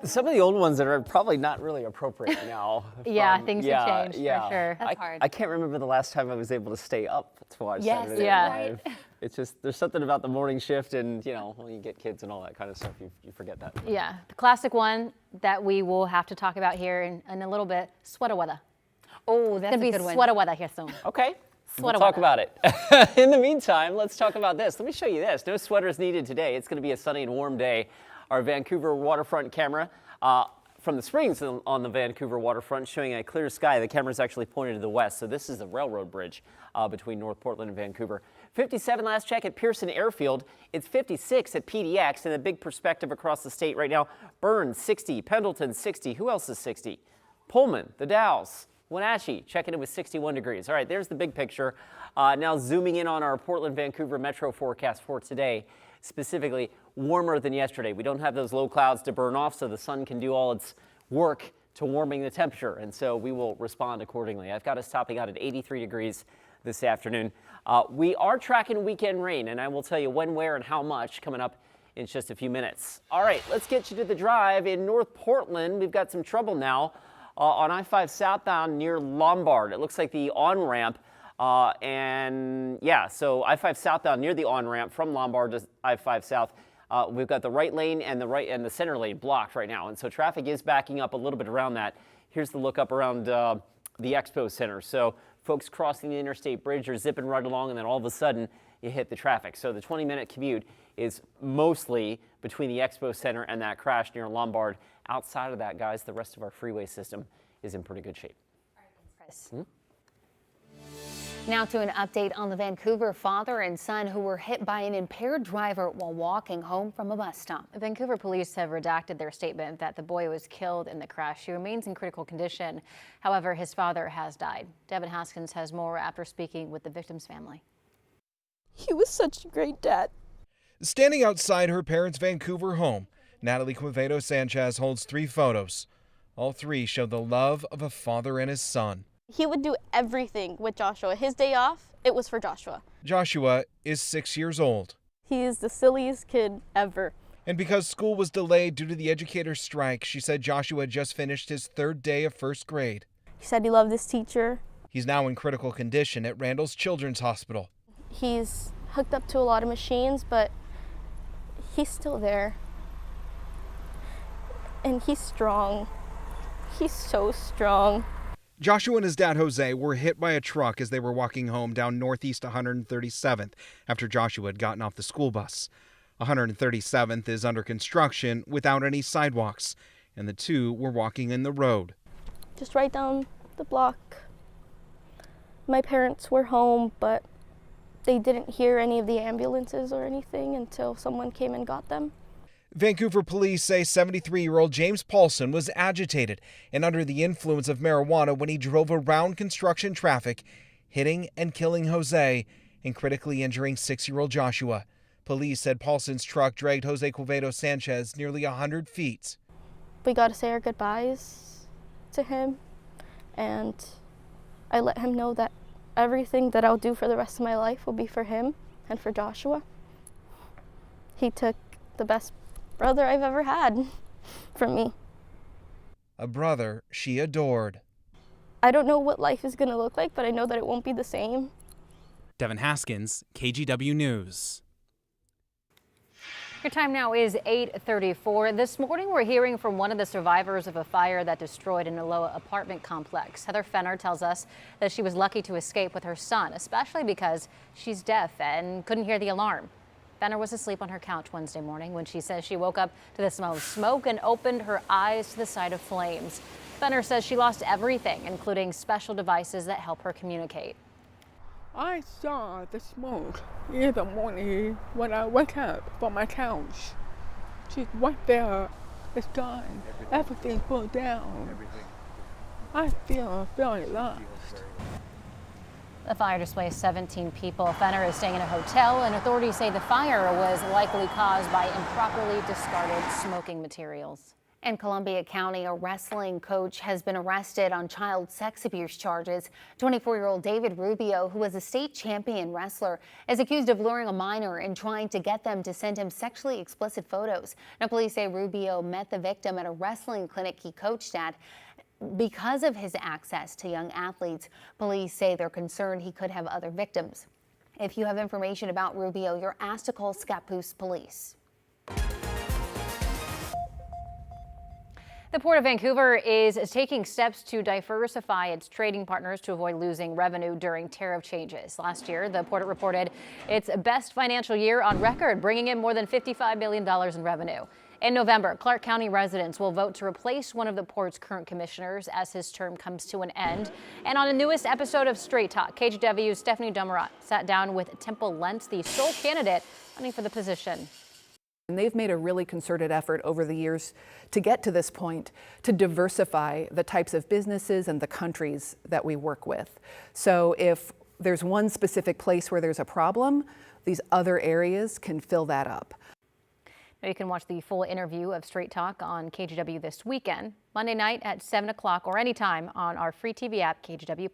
A: Some of the old ones that are probably not really appropriate now.
M: Yeah, things have changed for sure.
B: That's hard.
A: I can't remember the last time I was able to stay up to watch Saturday Night Live.
B: Right.
A: It's just, there's something about the morning shift and, when you get kids and all that kind of stuff, you forget that.
M: Yeah, the classic one that we will have to talk about here in a little bit, sweater weather.
B: Oh, that's
M: gonna
B: a
M: be
B: good one.
M: sweater weather here soon.
A: Okay. We'll
M: Sweater
A: talk
M: weather.
A: about it. In the meantime, let's talk about this. Let me show you this. No sweaters needed today. It's going to be a sunny and warm day. Our Vancouver waterfront camera from the springs on the Vancouver waterfront showing a clear sky. The camera is actually pointed to the west, so this is the railroad bridge between North Portland and Vancouver. 57 last check at Pearson Airfield. It's 56 at PDX, and a big perspective across the state right now. Burns 60, Pendleton 60. Who else is 60? Pullman, the Dalles, Wenatchee checking in with 61 degrees. All right, there's the big picture. Now zooming in on our Portland-Vancouver metro forecast for today. Specifically, warmer than yesterday. We don't have those low clouds to burn off, so the sun can do all its work to warming the temperature, and so we will respond accordingly. I've got us topping out at 83 degrees this afternoon. We are tracking weekend rain, and I will tell you when, where, and how much coming up in just a few minutes. All right, let's get you to the drive. In North Portland, we've got some trouble now on I-5 southbound near Lombard. It looks like the on-ramp so I-5 southbound near the on-ramp from Lombard to I-5 south. We've got the right lane and the center lane blocked right now, and so traffic is backing up a little bit around that. Here's the look up around the Expo Center. So folks crossing the interstate bridge are zipping right along, and then all of a sudden you hit the traffic. So the 20-minute commute is mostly between the Expo Center and that crash near Lombard. Outside of that, guys, the rest of our freeway system is in pretty good shape.
B: All right, thanks, Chris. Now to an update on the Vancouver father and son who were hit by an impaired driver while walking home from a bus stop.
M: Vancouver police have redacted their statement that the boy was killed in the crash. He remains in critical condition. However, his father has died. Devin Haskins has more after speaking with the victim's family.
S: He was such a great dad.
P: Standing outside her parents' Vancouver home, Natalie Quevedo Sanchez holds 3 photos. All 3 show the love of a father and his son.
S: He would do everything with Joshua. His day off, it was for Joshua.
P: Joshua is 6 years old.
S: He is the silliest kid ever.
P: And because school was delayed due to the educators' strike, she said Joshua just finished his 3rd day of 1st grade.
S: He said he loved his teacher.
P: He's now in critical condition at Randall's Children's Hospital.
S: He's hooked up to a lot of machines, but he's still there. And he's strong. He's so strong.
P: Joshua and his dad, Jose, were hit by a truck as they were walking home down Northeast 137th after Joshua had gotten off the school bus. 137th is under construction without any sidewalks, and the two were walking in the road.
S: Just right down the block. My parents were home, but they didn't hear any of the ambulances or anything until someone came and got them.
P: Vancouver police say 73-year-old James Paulson was agitated and under the influence of marijuana when he drove around construction traffic, hitting and killing Jose and critically injuring 6-year-old Joshua. Police said Paulson's truck dragged Jose Quevedo Sanchez nearly 100 feet.
S: We got to say our goodbyes to him, and I let him know that everything that I'll do for the rest of my life will be for him and for Joshua. He took the best brother I've ever had from me.
P: A brother she adored.
S: I don't know what life is going to look like, but I know that it won't be the same.
N: Devin Haskins, KGW News.
M: Your time now is 8:34. This morning, we're hearing from one of the survivors of a fire that destroyed an Aloha apartment complex. Heather Fenner tells us that she was lucky to escape with her son, especially because she's deaf and couldn't hear the alarm. Fenner was asleep on her couch Wednesday morning when she says she woke up to the smell of smoke and opened her eyes to the sight of flames. Fenner says she lost everything, including special devices that help her communicate.
Q: I saw the smoke in the morning when I woke up from my couch. She's right there. It's gone. Everything burned down. I feel very lost.
M: The fire displaced 17 people. Fenner is staying in a hotel, and authorities say the fire was likely caused by improperly discarded smoking materials. In Columbia County, a wrestling coach has been arrested on child sex abuse charges. 24-year-old David Rubio, who was a state champion wrestler, is accused of luring a minor and trying to get them to send him sexually explicit photos. Now, police say Rubio met the victim at a wrestling clinic he coached at. Because of his access to young athletes, police say they're concerned he could have other victims. If you have information about Rubio, you're asked to call Scappoose Police. The Port of Vancouver is taking steps to diversify its trading partners to avoid losing revenue during tariff changes. Last year, the port reported its best financial year on record, bringing in more than $55 million in revenue. In November, Clark County residents will vote to replace one of the port's current commissioners as his term comes to an end. And on the newest episode of Straight Talk, KGW's Stephanie Damarat sat down with Temple Lentz, the sole candidate running for the position.
U: And they've made a really concerted effort over the years to get to this point to diversify the types of businesses and the countries that we work with. So if there's one specific place where there's a problem, these other areas can fill that up.
M: Now you can watch the full interview of Straight Talk on KGW this weekend, Monday night at 7 o'clock or anytime on our free TV app, KGW+.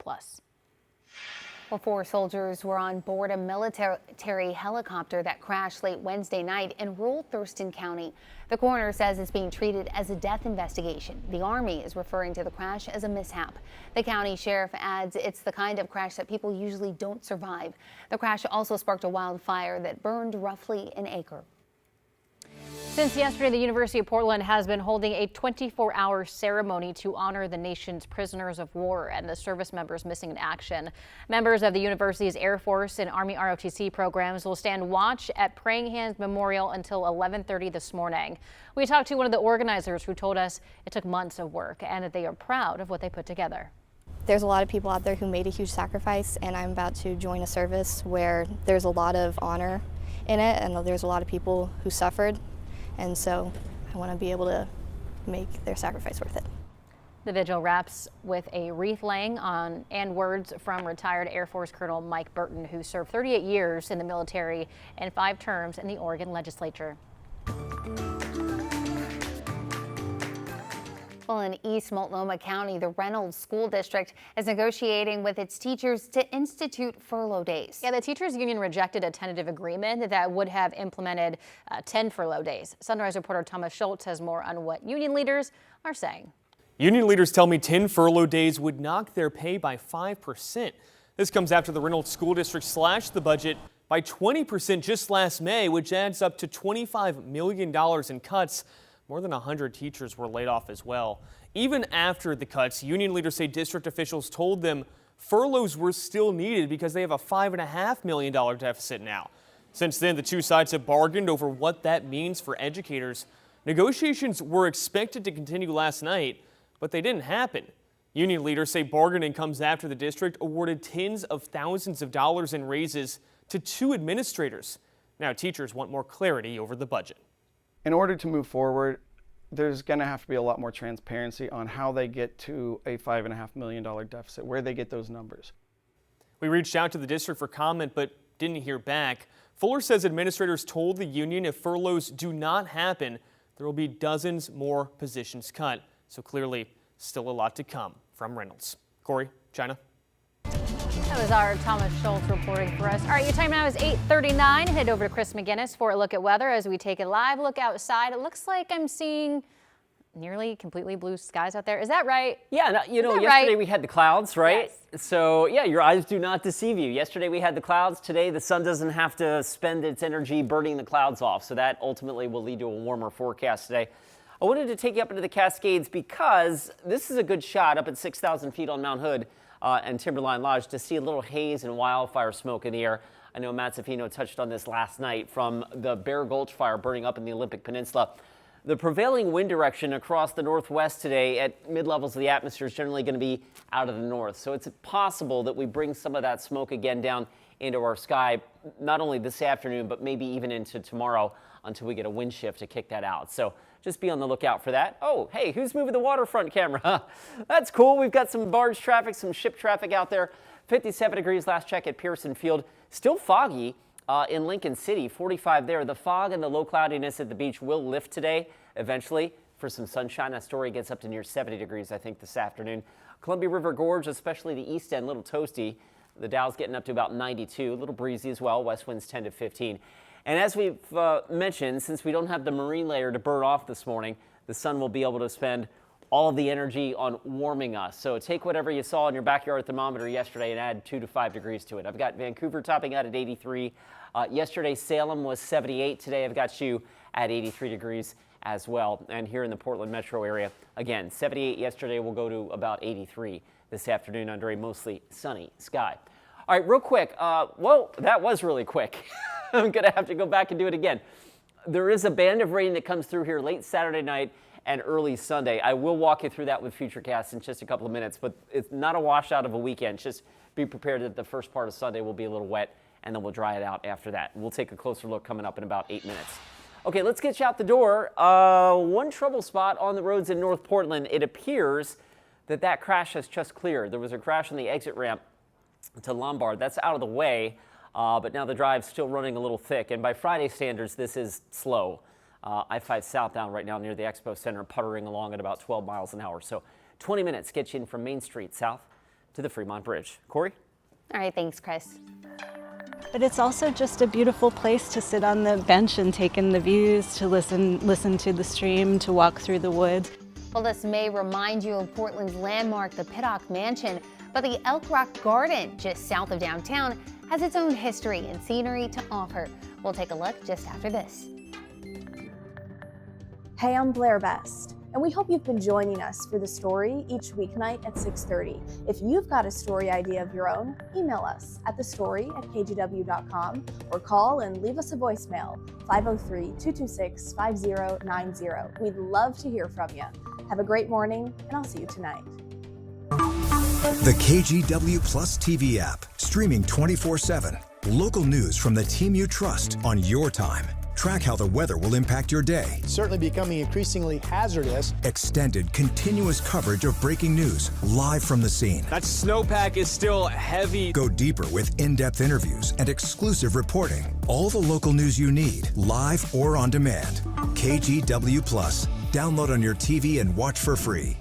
M: Well, 4 soldiers were on board a military helicopter that crashed late Wednesday night in rural Thurston County. The coroner says it's being treated as a death investigation. The Army is referring to the crash as a mishap. The county sheriff adds it's the kind of crash that people usually don't survive. The crash also sparked a wildfire that burned roughly an acre. Since yesterday, the University of Portland has been holding a 24-hour ceremony to honor the nation's prisoners of war and the service members missing in action. Members of the university's Air Force and Army ROTC programs will stand watch at Praying Hands Memorial until 11:30 this morning. We talked to one of the organizers who told us it took months of work and that they are proud of what they put together.
V: There's a lot of people out there who made a huge sacrifice, and I'm about to join a service where there's a lot of honor in it, and there's a lot of people who suffered. And so I want to be able to make their sacrifice worth it.
M: The vigil wraps with a wreath laying on and words from retired Air Force Colonel Mike Burton, who served 38 years in the military and 5 terms in the Oregon legislature. Well, in East Multnomah County, the Reynolds School District is negotiating with its teachers to institute furlough days. Yeah, the teachers union rejected a tentative agreement that would have implemented 10 furlough days. Sunrise reporter Thomas Schultz has more on what union leaders are saying.
W: Union leaders tell me 10 furlough days would knock their pay by 5%. This comes after the Reynolds School District slashed the budget by 20% just last May, which adds up to $25 million in cuts. More than 100 teachers were laid off as well. Even after the cuts, union leaders say district officials told them furloughs were still needed because they have a $5.5 million deficit now. Since then, the two sides have bargained over what that means for educators. Negotiations were expected to continue last night, but they didn't happen. Union leaders say bargaining comes after the district awarded tens of thousands of dollars in raises to 2 administrators. Now teachers want more clarity over the budget.
Y: In order to move forward, there's going to have to be a lot more transparency on how they get to a $5.5 million deficit, where they get those numbers.
W: We reached out to the district for comment, but didn't hear back. Fuller says administrators told the union if furloughs do not happen, there will be dozens more positions cut. So clearly, still a lot to come. From Reynolds. Corey, China.
M: That was our Thomas Schultz reporting for us. All right, your time now is 8:39. Head over to Chris McGinnis for a look at weather as we take a live look outside. It looks like I'm seeing nearly completely blue skies out there. Is that right?
A: Yeah, you know, yesterday
M: right?
A: we had the clouds, right?
M: Yes.
A: So, yeah, your eyes do not deceive you. Yesterday we had the clouds. Today the sun doesn't have to spend its energy burning the clouds off. So that ultimately will lead to a warmer forecast today. I wanted to take you up into the Cascades because this is a good shot up at 6,000 feet on Mount Hood and Timberline Lodge to see a little haze and wildfire smoke in the air. I know Matt Zaffino touched on this last night from the Bear Gulch fire burning up in the Olympic Peninsula. The prevailing wind direction across the northwest today at mid-levels of the atmosphere is generally going to be out of the north. So it's possible that we bring some of that smoke again down into our sky, not only this afternoon, but maybe even into tomorrow until we get a wind shift to kick that out. So just be on the lookout for that. Oh, hey, who's moving the waterfront camera? That's cool. We've got some barge traffic, some ship traffic out there. 57 degrees last check at Pearson Field. Still foggy in Lincoln City, 45 there. The fog and the low cloudiness at the beach will lift today eventually for some sunshine. That story gets up to near 70 degrees, I think, this afternoon. Columbia River Gorge, especially the east end, a little toasty. The Dow's getting up to about 92, a little breezy as well. West winds 10 to 15. And as we've mentioned, since we don't have the marine layer to burn off this morning, the sun will be able to spend all of the energy on warming us. So take whatever you saw in your backyard thermometer yesterday and add 2 to 5 degrees to it. I've got Vancouver topping out at 83. Yesterday, Salem was 78. Today, I've got you at 83 degrees as well. And here in the Portland metro area, again, 78 yesterday will go to about 83 this afternoon under a mostly sunny sky. All right, real quick. Whoa, that was really quick. I'm going to have to go back and do it again. There is a band of rain that comes through here late Saturday night and early Sunday. I will walk you through that with Futurecast in just a couple of minutes, but it's not a washout of a weekend. Just be prepared that the first part of Sunday will be a little wet, and then we'll dry it out after that. We'll take a closer look coming up in about 8 minutes. Okay, let's get you out the door. One trouble spot on the roads in North Portland. It appears that crash has just cleared. There was a crash on the exit ramp to Lombard. That's out of the way, but now the drive's still running a little thick. And by Friday standards, this is slow. I-5 southbound right now near the Expo Center, puttering along at about 12 miles an hour. So 20 minutes gets you in from Main Street south to the Fremont Bridge. Corey?
M: All right, thanks, Chris.
C: But it's also just a beautiful place to sit on the bench and take in the views, to listen to the stream, to walk through the woods.
B: Well, this may remind you of Portland's landmark, the Pittock Mansion, but the Elk Rock Garden, just south of downtown, has its own history and scenery to offer. We'll take a look just after this.
D: Hey, I'm Blair Best, and we hope you've been joining us for The Story each weeknight at 6:30. If you've got a story idea of your own, email us at thestory@kgw.com or call and leave us a voicemail, 503-226-5090. We'd love to hear from you. Have a great morning, and I'll see you tonight.
E: The KGW Plus TV app, streaming 24/7. Local news from the team you trust on your time. Track how the weather will impact your day.
F: Certainly becoming increasingly hazardous.
E: Extended, continuous coverage of breaking news live from the scene.
W: That snowpack is still heavy.
E: Go deeper with in-depth interviews and exclusive reporting. All the local news you need, live or on demand. KGW Plus. Download on your TV and watch for free.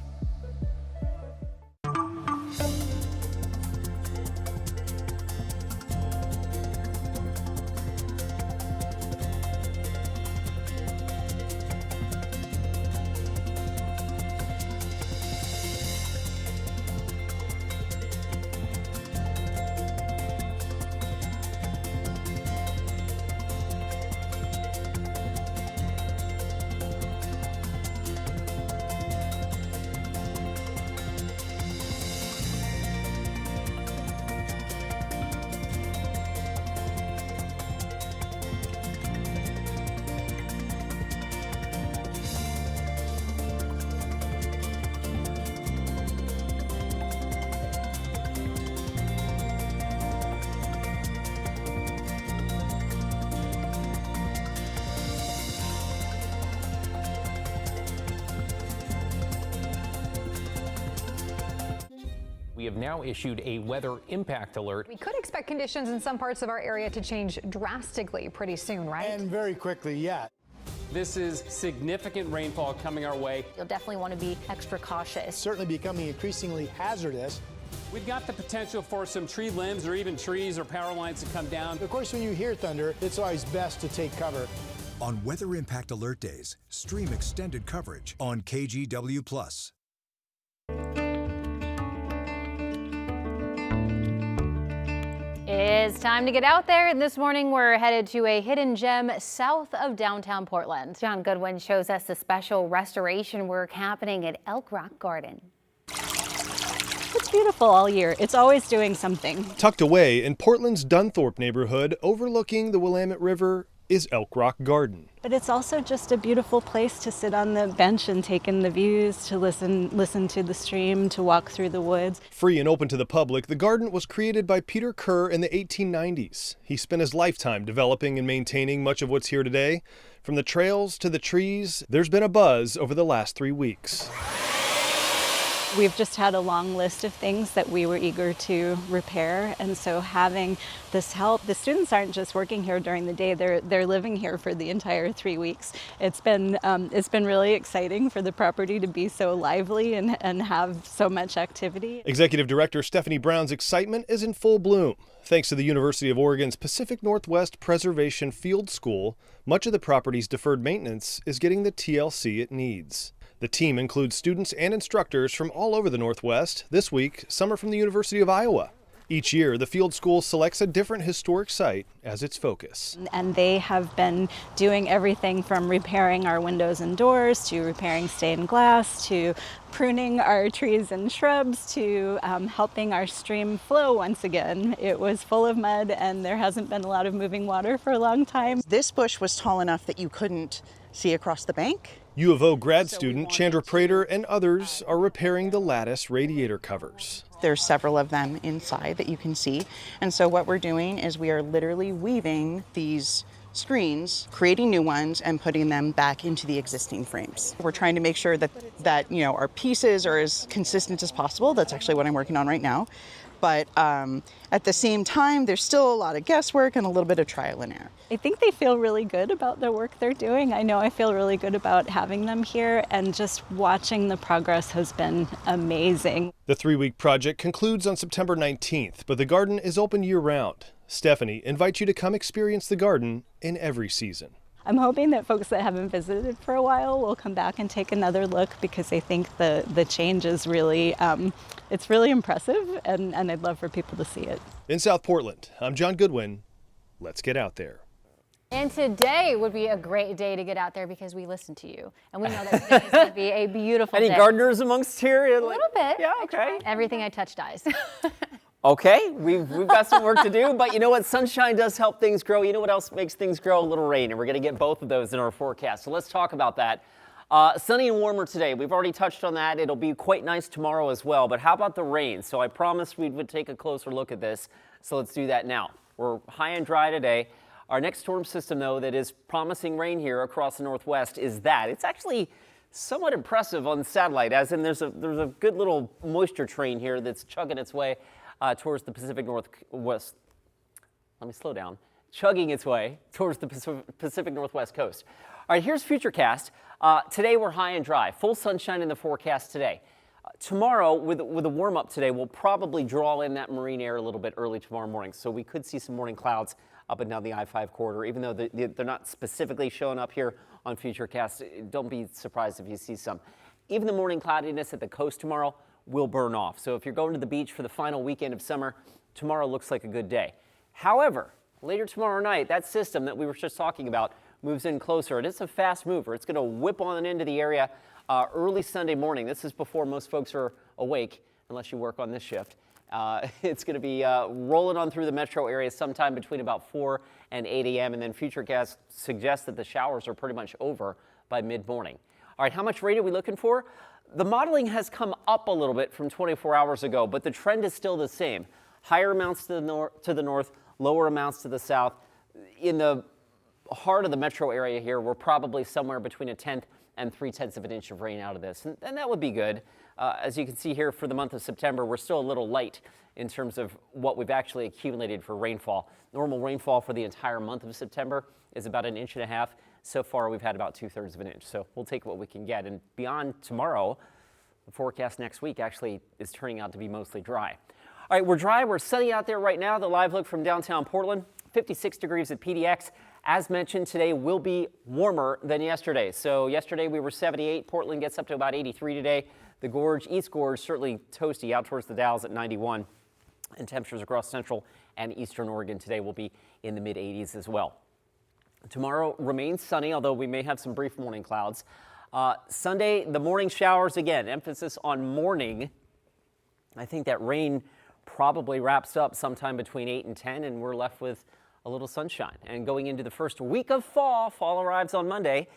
J: We have now issued a weather impact alert.
K: We could expect conditions in some parts of our area to change drastically pretty soon, right?
F: And very quickly, yeah.
G: This is significant rainfall coming our way.
M: You'll definitely want to be extra cautious.
F: Certainly becoming increasingly hazardous.
G: We've got the potential for some tree limbs or even trees or power lines to come down.
F: Of course, when you hear thunder, it's always best to take cover.
E: On Weather Impact Alert Days, stream extended coverage on KGW+.
M: It's time to get out there, and this morning we're headed to a hidden gem south of downtown Portland. John Goodwin shows us the special restoration work happening at Elk Rock Garden.
C: It's beautiful all year. It's always doing something.
I: Tucked away in Portland's Dunthorpe neighborhood, overlooking the Willamette River, is Elk Rock Garden.
C: But it's also just a beautiful place to sit on the bench and take in the views, to listen to the stream, to walk through the woods.
I: Free and open to the public, the garden was created by Peter Kerr in the 1890s. He spent his lifetime developing and maintaining much of what's here today. From the trails to the trees, there's been a buzz over the last 3 weeks.
C: We've just had a long list of things that we were eager to repair, and so having this help, the students aren't just working here during the day, they're living here for the entire 3 weeks. It's been really exciting for the property to be so lively and have so much activity.
I: Executive Director Stephanie Brown's excitement is in full bloom. Thanks to the University of Oregon's Pacific Northwest Preservation Field School, much of the property's deferred maintenance is getting the TLC it needs. The team includes students and instructors from all over the Northwest. This week, some are from the University of Iowa. Each year, the field school selects a different historic site as its focus.
C: And they have been doing everything from repairing our windows and doors, to repairing stained glass, to pruning our trees and shrubs, to helping our stream flow once again. It was full of mud and there hasn't been a lot of moving water for a long time.
L: This bush was tall enough that you couldn't see across the bank.
I: U of O grad student Chandra Prater and others are repairing the lattice radiator covers.
L: There's several of them inside that you can see. And so what we're doing is we are literally weaving these screens, creating new ones and putting them back into the existing frames. We're trying to make sure that our pieces are as consistent as possible. That's actually what I'm working on right now. But at the same time, there's still a lot of guesswork and a little bit of trial and error.
C: I think they feel really good about the work they're doing. I know I feel really good about having them here, and just watching the progress has been amazing.
I: The 3-week project concludes on September 19th, but the garden is open year-round. Stephanie invites you to come experience the garden in every season.
C: I'm hoping that folks that haven't visited for a while will come back and take another look, because I think the change is really, it's really impressive, and I'd love for people to see it.
I: In South Portland, I'm John Goodwin. Let's get out there.
M: And today would be a great day to get out there because we listen to you. And we know that today is going to be a beautiful day.
A: Any gardeners amongst here?
M: A little bit.
A: Yeah, okay.
M: Everything I touch dies.
A: Okay, we've got some work to do, but you know what? Sunshine does help things grow. You know what else makes things grow? A little rain, and we're going to get both of those in our forecast. So let's talk about that. Sunny and warmer today. We've already touched on that. It'll be quite nice tomorrow as well, but how about the rain? So I promised we would take a closer look at this, so let's do that now. We're high and dry today. Our next storm system, though, that is promising rain here across the Northwest is that. It's actually somewhat impressive on satellite, as in there's a good little moisture train here that's chugging its way towards the Pacific Northwest. Let me slow down. Chugging its way towards the Pacific Northwest coast. All right, here's Futurecast. Today we're high and dry. Full sunshine in the forecast today. Tomorrow, with a warm-up today, we'll probably draw in that marine air a little bit early tomorrow morning. So we could see some morning clouds up and down the I-5 corridor, even though they're not specifically showing up here on Futurecast. Don't be surprised if you see some. Even the morning cloudiness at the coast tomorrow will burn off. So if you're going to the beach for the final weekend of summer, tomorrow looks like a good day. However, later tomorrow night, that system that we were just talking about moves in closer, and it's a fast mover. It's going to whip on into the area early Sunday morning. This is before most folks are awake, unless you work on this shift. It's going to be rolling on through the metro area sometime between about 4 and 8 a.m. And then Futurecast suggests that the showers are pretty much over by mid-morning. All right, how much rain are we looking for? The modeling has come up a little bit from 24 hours ago, but the trend is still the same. Higher amounts to the north, lower amounts to the south. In the heart of the metro area here, we're probably somewhere between 1/10 and 3/10 of an inch of rain out of this, and that would be good. As you can see here for the month of September, we're still a little light in terms of what we've actually accumulated for rainfall. Normal rainfall for the entire month of September is about 1.5 inches. So far, we've had about 2/3 of an inch. So we'll take what we can get. And beyond tomorrow, the forecast next week actually is turning out to be mostly dry. All right, we're dry. We're sunny out there right now. The live look from downtown Portland, 56 degrees at PDX. As mentioned, today will be warmer than yesterday. So yesterday we were 78. Portland gets up to about 83 today. The Gorge, East Gorge, certainly toasty out towards the Dalles at 91. And temperatures across central and eastern Oregon today will be in the mid-80s as well. Tomorrow remains sunny, although we may have some brief morning clouds. Sunday, the morning showers again, emphasis on morning. I think that rain probably wraps up sometime between 8 and 10, and we're left with a little sunshine. And going into the first week of fall arrives on Monday.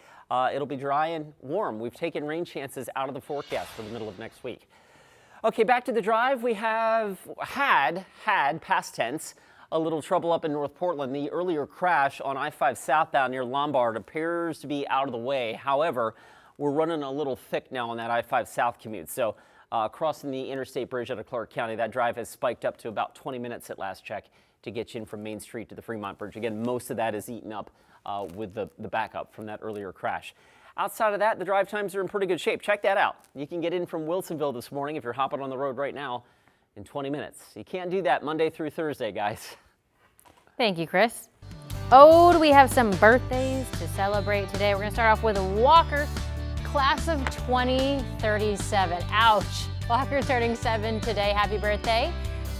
A: It'll be dry and warm. We've taken rain chances out of the forecast for the middle of next week. Okay, back to the drive. We have had past tense, a little trouble up in North Portland. The earlier crash on I-5 southbound near Lombard appears to be out of the way. However, we're running a little thick now on that I-5 south commute. So crossing the interstate bridge out of Clark County, that drive has spiked up to about 20 minutes at last check to get you in from Main Street to the Fremont Bridge. Again, most of that is eaten up with the backup from that earlier crash. Outside of that, the drive times are in pretty good shape. Check that out. You can get in from Wilsonville this morning if you're hopping on the road right now in 20 minutes. You can't do that Monday through Thursday, guys.
M: Thank you, Chris. Oh, do we have some birthdays to celebrate today? We're going to start off with Walker, class of 2037. Ouch. Walker turning 7 today. Happy birthday.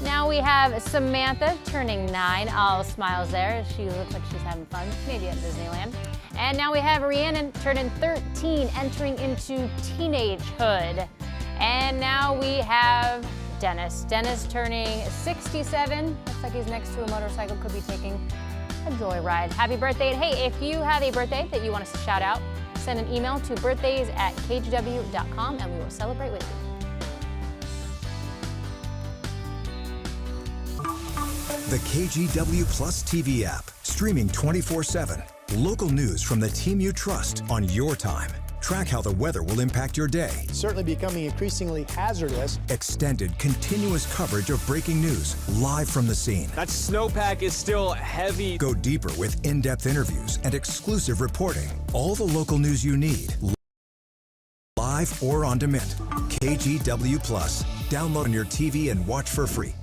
M: Now we have Samantha turning 9. All smiles there. She looks like she's having fun, maybe at Disneyland. And now we have Rhiannon turning 13, entering into teenagehood. And now we have Dennis. Dennis turning 67. Looks like he's next to a motorcycle, could be taking a joyride. Happy birthday. And hey, if you have a birthday that you want us to shout out, send an email to birthdays@kgw.com and we will celebrate with you.
E: The KGW Plus TV app, streaming 24/7. Local news from the team you trust on your time. Track how the weather will impact your day.
F: Certainly becoming increasingly hazardous.
E: Extended, continuous coverage of breaking news live from the scene.
W: That snowpack is still heavy.
E: Go deeper with in-depth interviews and exclusive reporting. All the local news you need, live or on demand. KGW Plus. Download on your TV and watch for free.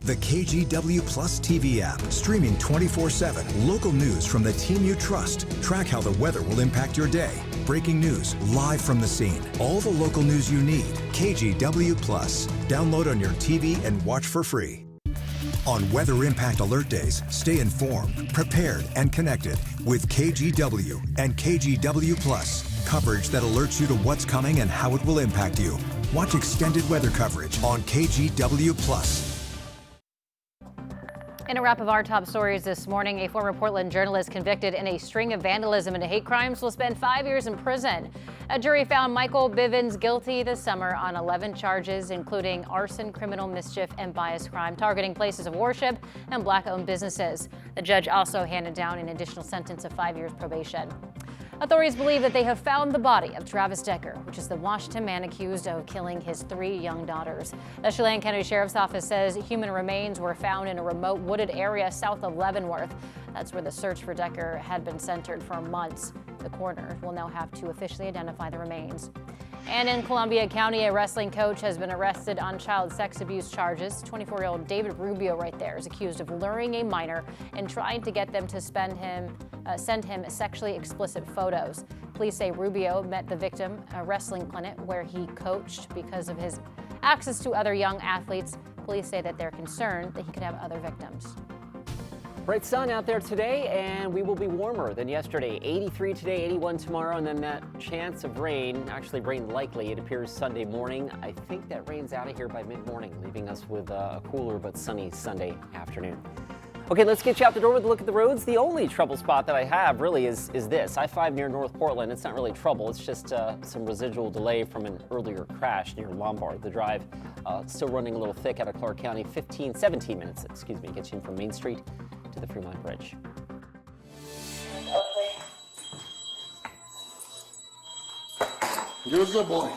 E: The KGW Plus TV app, streaming 24/7. Local news from the team you trust. Track how the weather will impact your day. Breaking news live from the scene. All the local news you need. KGW Plus. Download on your TV and watch for free. On Weather Impact Alert Days, stay informed, prepared, and connected with KGW and KGW Plus. Coverage that alerts you to what's coming and how it will impact you. Watch extended weather coverage on KGW Plus.
M: In a wrap of our top stories this morning, a former Portland journalist convicted in a string of vandalism and hate crimes will spend 5 years in prison. A jury found Michael Bivens guilty this summer on 11 charges, including arson, criminal mischief, and bias crime, targeting places of worship and Black-owned businesses. The judge also handed down an additional sentence of 5 years probation. Authorities believe that they have found the body of Travis Decker, which is the Washington man accused of killing his 3 young daughters. The Chelan County Sheriff's Office says human remains were found in a remote wooded area south of Leavenworth. That's where the search for Decker had been centered for months. The coroner will now have to officially identify the remains. And in Columbia County, a wrestling coach has been arrested on child sex abuse charges. 24-year-old David Rubio right there is accused of luring a minor and trying to get them to send him sexually explicit photos. Police say Rubio met the victim at a wrestling clinic where he coached because of his access to other young athletes. Police say that they're concerned that he could have other victims.
A: Bright sun out there today, and we will be warmer than yesterday. 83 today, 81 tomorrow, and then that chance of rain, actually rain likely, it appears Sunday morning. I think that rain's out of here by mid-morning, leaving us with a cooler but sunny Sunday afternoon. Okay, let's get you out the door with a look at the roads. The only trouble spot that I have really is this. I-5 near North Portland. It's not really trouble. It's just some residual delay from an earlier crash near Lombard. The drive still running a little thick out of Clark County. 17 minutes, gets you from Main Street to the Fremont Bridge.
H: You're a good boy.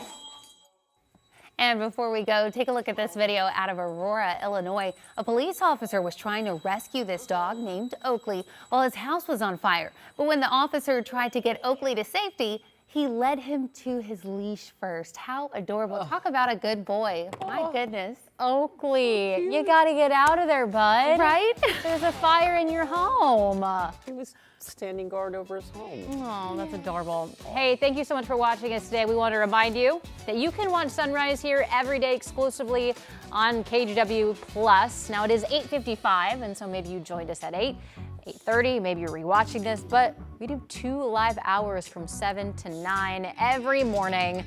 B: And before we go, take a look at this video out of Aurora, Illinois. A police officer was trying to rescue this dog named Oakley while his house was on fire. But when the officer tried to get Oakley to safety, he led him to his leash first. How adorable. Talk about a good boy. My goodness.
M: Oakley, you gotta get out of there, bud.
B: Right?
M: There's a fire in your home.
A: He was standing guard over his home.
M: Oh, that's adorable. Hey, thank you so much for watching us today. We want to remind you that you can watch sunrise here every day exclusively on KGW Plus. Now it is 8:55, and so maybe you joined us at 8:30, maybe you're rewatching this, but we do 2 live hours from 7 to 9 every morning.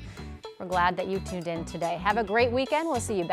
M: We're glad that you tuned in today. Have a great weekend. We'll see you back.